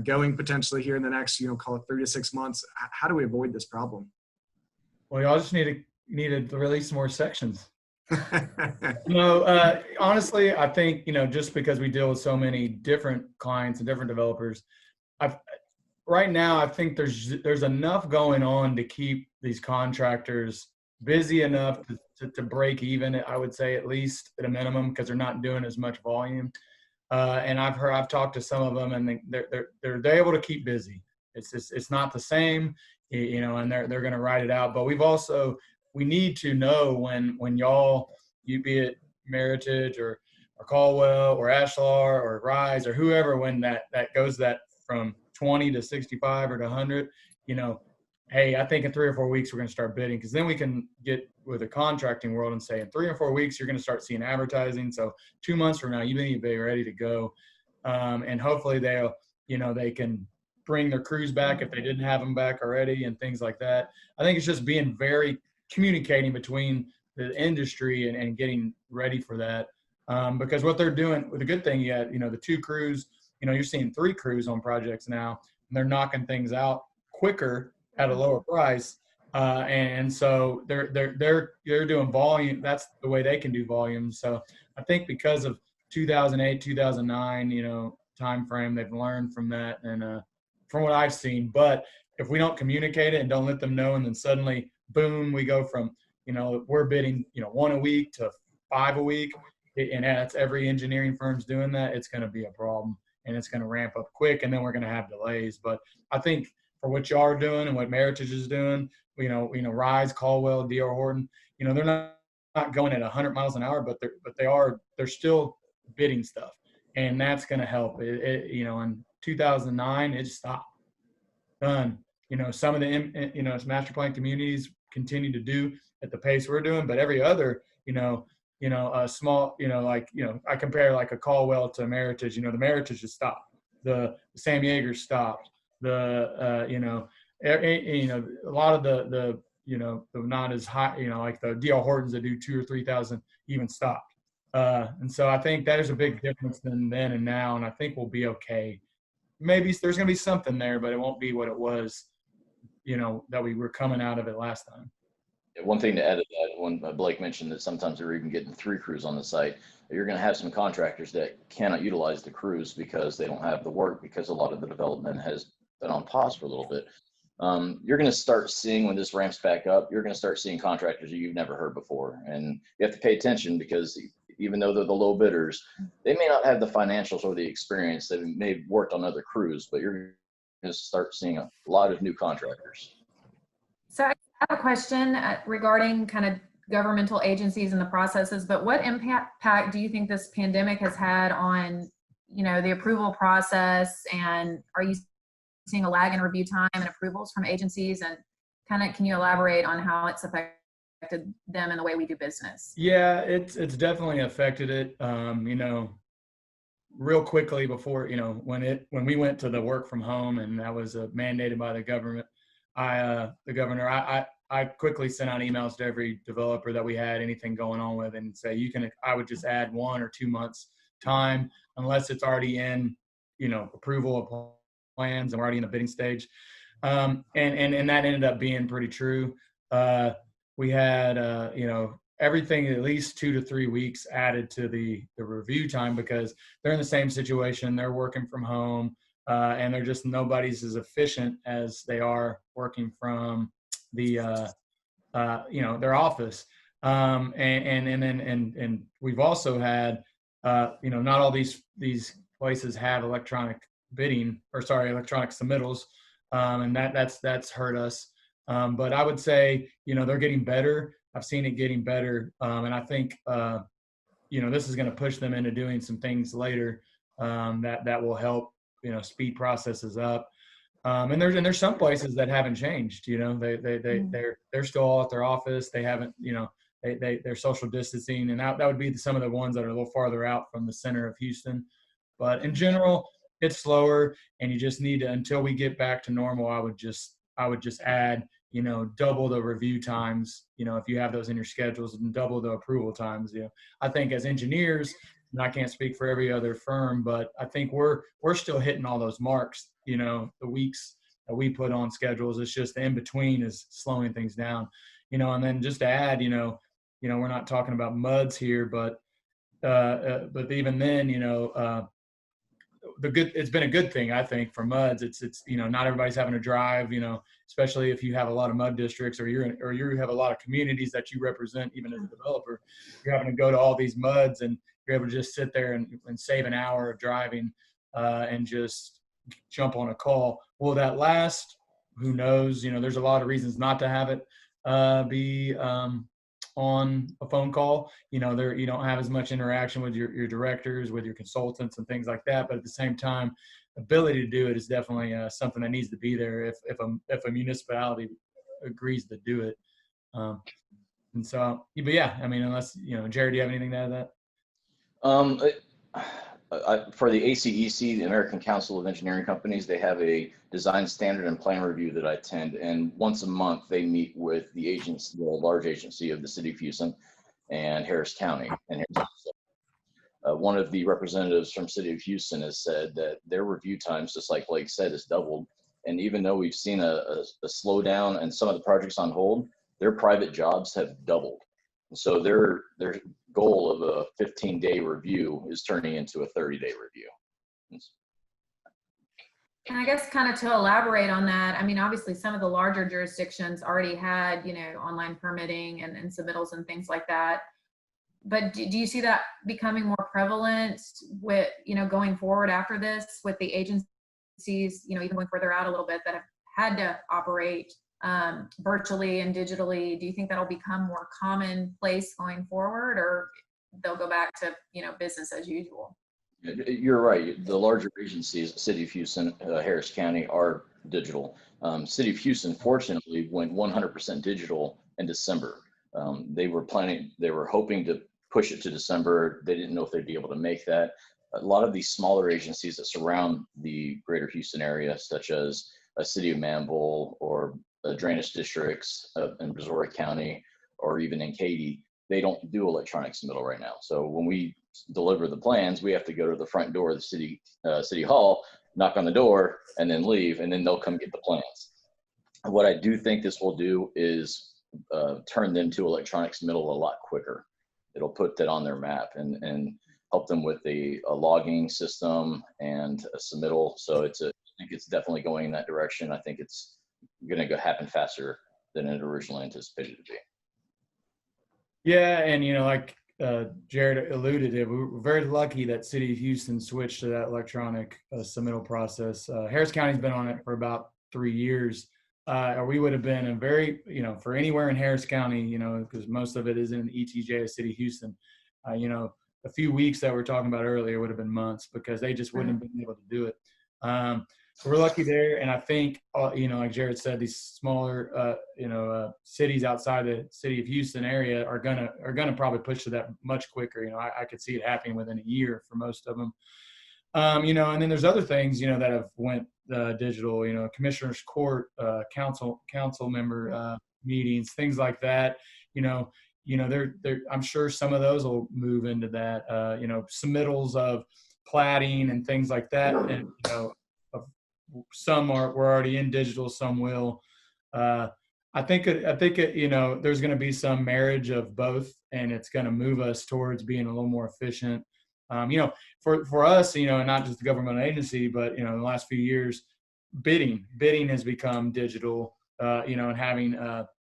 going potentially here in the next, call it 3 to 6 months. How do we avoid this problem? Well, y'all just need to release more sections. Honestly, I think, just because we deal with so many different clients and different developers, right now, I think there's enough going on to keep these contractors busy enough to break even. I would say at least at a minimum, because they're not doing as much volume. And I've talked to some of them, and they're able to keep busy. It's not the same, and they're going to ride it out. But we need to know when you be it Meritage or Caldwell or Ashlar or Rise or whoever, when that goes that from 20 to 65 or to 100, hey, I think in 3 or 4 weeks we're going to start bidding, because then we can get with the contracting world and say in 3 or 4 weeks you're going to start seeing advertising. So 2 months from now you need to be ready to go, and hopefully they can bring their crews back if they didn't have them back already and things like that. I think it's just being very communicating between the industry and getting ready for that, because what they're doing, the good thing yet, the 2 crews, you're seeing 3 crews on projects now, and they're knocking things out quicker at a lower price, and so they're doing volume. That's the way they can do volume. So I think because of 2008, 2009, time frame, they've learned from that, and from what I've seen. But if we don't communicate it and don't let them know, and then suddenly, boom, we go from, we're bidding, 1 a week to 5 a week, and that's every engineering firm's doing that, it's going to be a problem, and it's going to ramp up quick, and then we're going to have delays. But I think for what you are doing and what Meritage is doing, Rise, Caldwell, D.R. Horton, they're not going at 100 miles an hour, but they're still bidding stuff, and that's going to help. In 2009, it stopped, done. Some of the master plan communities continue to do at the pace we're doing, but every other, a small, I compare like a Caldwell to Meritage. The Meritage has stopped. The Sam Yeager stopped. A lot of the not as high, like the D.R. Hortons that do 2,000 or 3,000 even stopped. And so I think there's a big difference than then and now, and I think we'll be okay. Maybe there's going to be something there, but it won't be what it was, that we were coming out of it last time. One thing to add to that, when Blake mentioned that sometimes they're even getting 3 crews on the site, you're going to have some contractors that cannot utilize the crews because they don't have the work, because a lot of the development has been on pause for a little bit. You're going to start seeing, when this ramps back up, you're going to start seeing contractors that you've never heard before. And you have to pay attention, because even though they're the low bidders, they may not have the financials or the experience. They may have worked on other crews, but you're going to start seeing a lot of new contractors. So I have a question regarding kind of governmental agencies and the processes, but what impact do you think this pandemic has had on the approval process, and are you seeing a lag in review time and approvals from agencies? And can you elaborate on how it's affected them in the way we do business? Yeah, it's definitely affected it. Real quickly before, when we went to the work from home, and that was mandated by the government, the governor, I quickly sent out emails to every developer that we had anything going on with, and say, I would just add 1 or 2 months time, unless it's already in, approval of plans and we're already in the bidding stage. And that ended up being pretty true. We had, everything at least 2 to 3 weeks added to the review time, because they're in the same situation. They're working from home, and they're just, nobody's as efficient as they are working from the their office. And we've also had not all these places have electronic submittals, and that's hurt us. But I would say, they're getting better. I've seen it getting better. And I think, this is going to push them into doing some things later that will help, speed processes up. And there's some places that haven't changed. They're still all at their office. They haven't, they're social distancing, and that would be some of the ones that are a little farther out from the center of Houston. But in general, it's slower, and you just need to, until we get back to normal, I would just add, double the review times, if you have those in your schedules, and double the approval times. I think as engineers, and I can't speak for every other firm, but I think we're still hitting all those marks, the weeks that we put on schedules. It's just the in between is slowing things down, and then just to add, we're not talking about MUDs here, but even then, it's been a good thing, I think, for MUDs. It's not everybody's having to drive, especially if you have a lot of MUD districts, or you have a lot of communities that you represent. Even as a developer, you're having to go to all these MUDs, and you're able to just sit there and save an hour of driving, and just jump on a call. Will that last? Who knows? There's a lot of reasons not to have it be on a phone call. You don't have as much interaction with your directors, with your consultants, and things like that. But at the same time, ability to do it is definitely something that needs to be there if a municipality agrees to do it. And so, but yeah, unless, Jared, do you have anything to add to that? For the ACEC, the American Council of Engineering Companies, they have a design standard and plan review that I attend, and once a month they meet with the large agency of the city of Houston and Harris County. And one of the representatives from city of Houston has said that their review times, just like Blake said, is doubled. And even though we've seen a slowdown and some of the projects on hold, their private jobs have doubled. So their goal of a 15-day review is turning into a 30-day review. And I guess kind of to elaborate on that, obviously some of the larger jurisdictions already had, online permitting and submittals and things like that. But do you see that becoming more prevalent with, going forward after this, with the agencies, even going further out a little bit, that have had to operate virtually and digitally? Do you think that'll become more commonplace going forward, or they'll go back to, business as usual? You're right. The larger agencies, City of Houston, Harris County, are digital. City of Houston, fortunately, went 100% digital in December. They were hoping to push it to December. They didn't know if they'd be able to make that. A lot of these smaller agencies that surround the greater Houston area, such as a City of Manville or drainage districts in Brazoria County, or even in Katy, they don't do electronic submittal right now. So when we deliver the plans, we have to go to the front door of the city hall, knock on the door, and then leave, and then they'll come get the plans. What I do think this will do is turn them to electronic submittal a lot quicker. It'll put that on their map and help them with a logging system and a submittal. So I think it's definitely going in that direction. I think it's going to happen faster than it originally anticipated to be. Yeah, and like Jared alluded to, we're very lucky that City of Houston switched to that electronic submittal process. Harris County's been on it for about 3 years, or we would have been a very, for anywhere in Harris County, because most of it is in ETJ, City of Houston. the few weeks that we're talking about earlier would have been months because they just wouldn't have been able to do it. So we're lucky there. And I think, like Jared said, these smaller, cities outside the city of Houston area are gonna probably push to that much quicker. I could see it happening within a year for most of them. And then there's other things, that have went digital, commissioners court, council member meetings, things like that. I'm sure some of those will move into that, submittals of platting and things like that. And, some we're already in digital, some will. I think there's going to be some marriage of both, and it's going to move us towards being a little more efficient. For us, and not just the government agency, but, in the last few years, bidding has become digital, and having,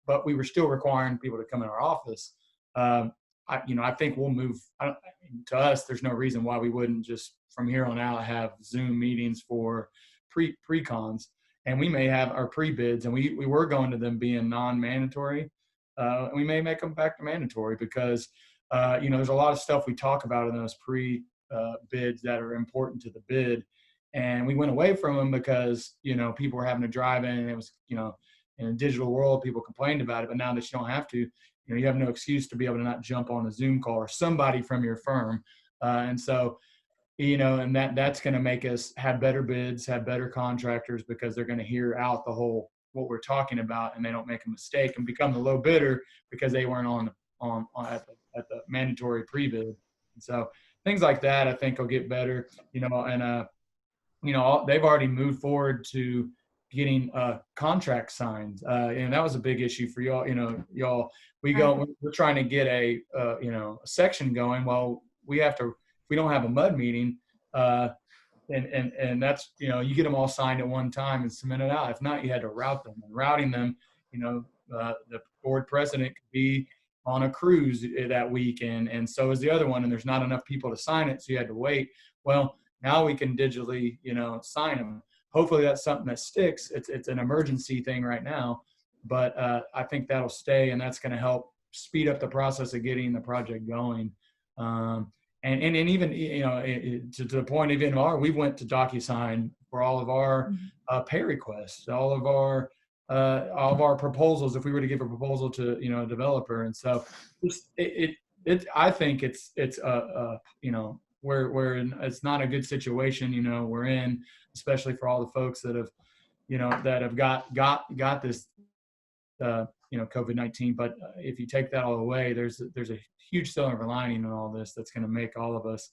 but we were still requiring people to come in our office. I think we'll move to us. There's no reason why we wouldn't just from here on out have Zoom meetings for pre-cons, and we may have our pre-bids, and we were going to them being non-mandatory. And we may make them back to mandatory because, there's a lot of stuff we talk about in those pre-bids that are important to the bid. And we went away from them because, people were having to drive in, and it was, in a digital world, people complained about it. But now that you don't have to, you have no excuse to be able to not jump on a Zoom call or somebody from your firm. And so, and that's going to make us have better bids, have better contractors, because they're going to hear out the whole, what we're talking about, and they don't make a mistake and become the low bidder because they weren't at the mandatory pre-bid. And so things like that, I think, will get better, and, they've already moved forward to getting contract signed. And that was a big issue for y'all. We're trying to get a section going. Well, if we don't have a MUD meeting, and that's, you get them all signed at one time and submit it out. If not, you had to route them. And routing them, the board president could be on a cruise that week, and so is the other one, and there's not enough people to sign it, so you had to wait. Well, now we can digitally, sign them. Hopefully that's something that sticks. It's an emergency thing right now, but I think that'll stay, and that's going to help speed up the process of getting the project going. And even, to the point, even we went to DocuSign for all of our pay requests, all of our proposals, if we were to give a proposal to, a developer. And so I think it's where it's not a good situation, we're in, especially for all the folks that have, that have got this, COVID-19. But if you take that all away, there's a huge silver lining in all this that's going to make all of us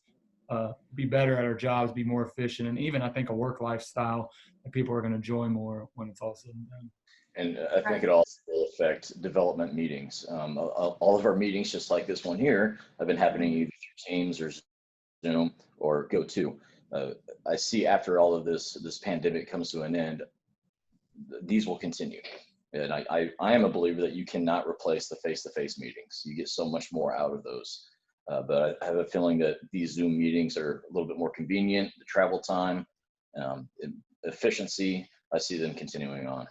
be better at our jobs, be more efficient, and even, I think, a work lifestyle that people are going to enjoy more when it's all said and done. And I think it also will affect development meetings. All of our meetings, just like this one here, have been happening either through Teams or Zoom or GoTo. I see after all of this pandemic comes to an end, these will continue. And I am a believer that you cannot replace the face-to-face meetings. You get so much more out of those. But I have a feeling that these Zoom meetings are a little bit more convenient, the travel time, efficiency. I see them continuing on.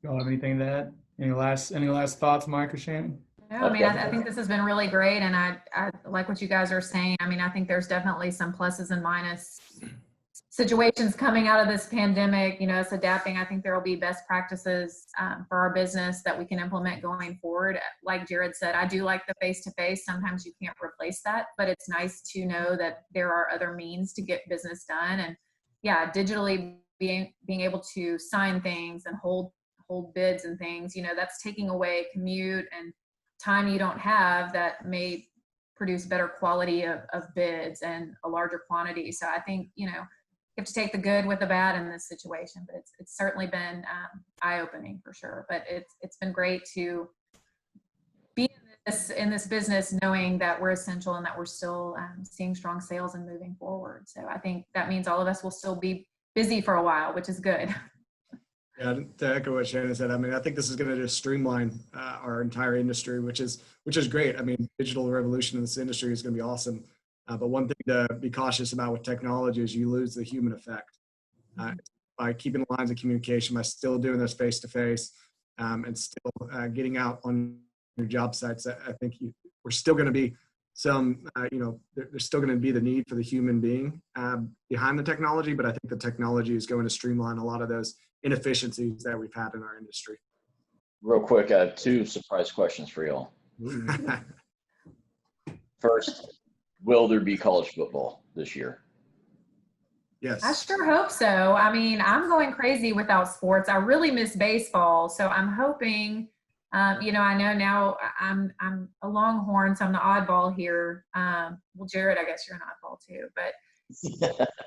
Y'all have anything to add? Any last thoughts, Mike or Shannon? No, I think this has been really great, and I like what you guys are saying. I think there's definitely some pluses and minus situations coming out of this pandemic, us adapting. I think there will be best practices for our business that we can implement going forward. Like Jared said, I do like the face-to-face. Sometimes you can't replace that, but it's nice to know that there are other means to get business done. And yeah, digitally being able to sign things and hold bids and things, that's taking away commute and time you don't have that may produce better quality of bids and a larger quantity. So I think, you have to take the good with the bad in this situation, but it's certainly been eye-opening for sure. But it's been great to be in this business, knowing that we're essential and that we're still seeing strong sales and moving forward. So I think that means all of us will still be busy for a while, which is good. Yeah, to echo what Shannon said, I think this is going to just streamline our entire industry, which is great. Digital revolution in this industry is going to be awesome. But one thing to be cautious about with technology is you lose the human effect. By keeping the lines of communication, by still doing this face-to-face, and still getting out on your job sites, I think we're still going to be some, there's still going to be the need for the human being behind the technology, but I think the technology is going to streamline a lot of those inefficiencies that we've had in our industry. Real quick, I have 2 surprise questions for y'all. First, will there be college football this year? Yes. I sure hope so. I mean, I'm going crazy without sports. I really miss baseball. So I'm hoping, I know now I'm a Longhorn, so I'm the oddball here. Well, Jared, I guess you're an oddball too, but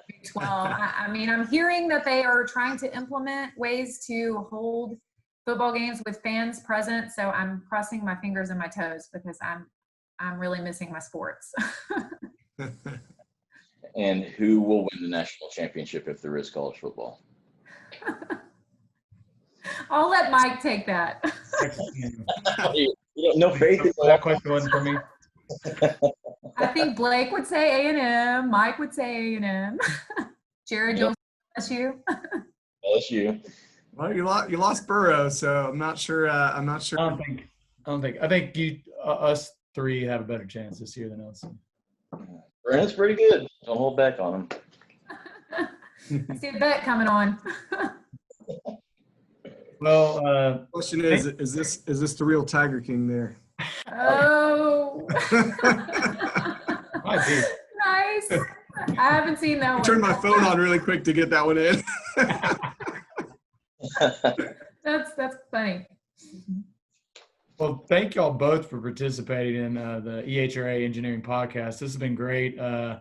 Big 12. I mean, I'm hearing that they are trying to implement ways to hold football games with fans present. So I'm crossing my fingers and my toes because I'm really missing my sports. And who will win the national championship if there is college football? I'll let Mike take that. No faith in That question wasn't for me. I think Blake would say A&M. Mike would say A&M. Jared, you'll LSU. LSU. Well, you lost Burrow, so I'm not sure. I don't think. I think us 3 have a better chance this year than us. Brandon's pretty good. Don't hold back on him. I see a bet coming on. Well, question is this the real Tiger King there? Oh. Might be. Nice. I haven't seen that one. I turned my phone on really quick to get that one in. That's funny. Well, thank y'all both for participating in the EHRA Engineering Podcast. This has been great. I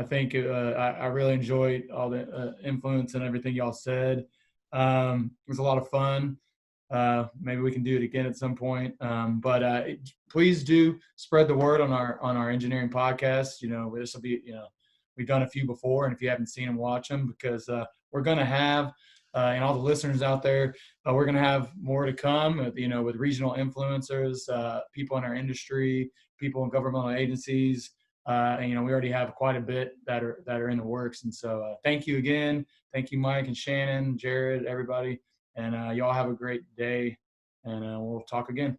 think I really enjoyed all the influence and everything y'all said. It was a lot of fun. Maybe we can do it again at some point. But please do spread the word on our engineering podcast. This will be, we've done a few before, and if you haven't seen them, watch them, because we're going to have, and all the listeners out there, we're going to have more to come with regional influencers, people in our industry, people in governmental agencies. And we already have quite a bit that are in the works. And so thank you again. Thank you, Mike and Shannon, Jared, everybody. And y'all have a great day, and we'll talk again.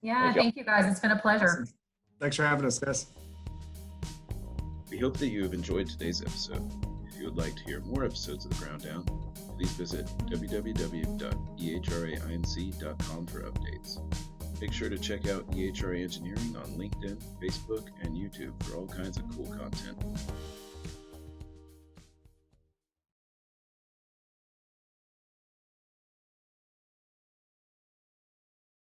Yeah, thank you guys. It's been a pleasure. Awesome. Thanks for having us, guys. We hope that you have enjoyed today's episode. If you would like to hear more episodes of The Ground Down, please visit www.ehrainc.com for updates. Make sure to check out EHRA Engineering on LinkedIn, Facebook, and YouTube for all kinds of cool content.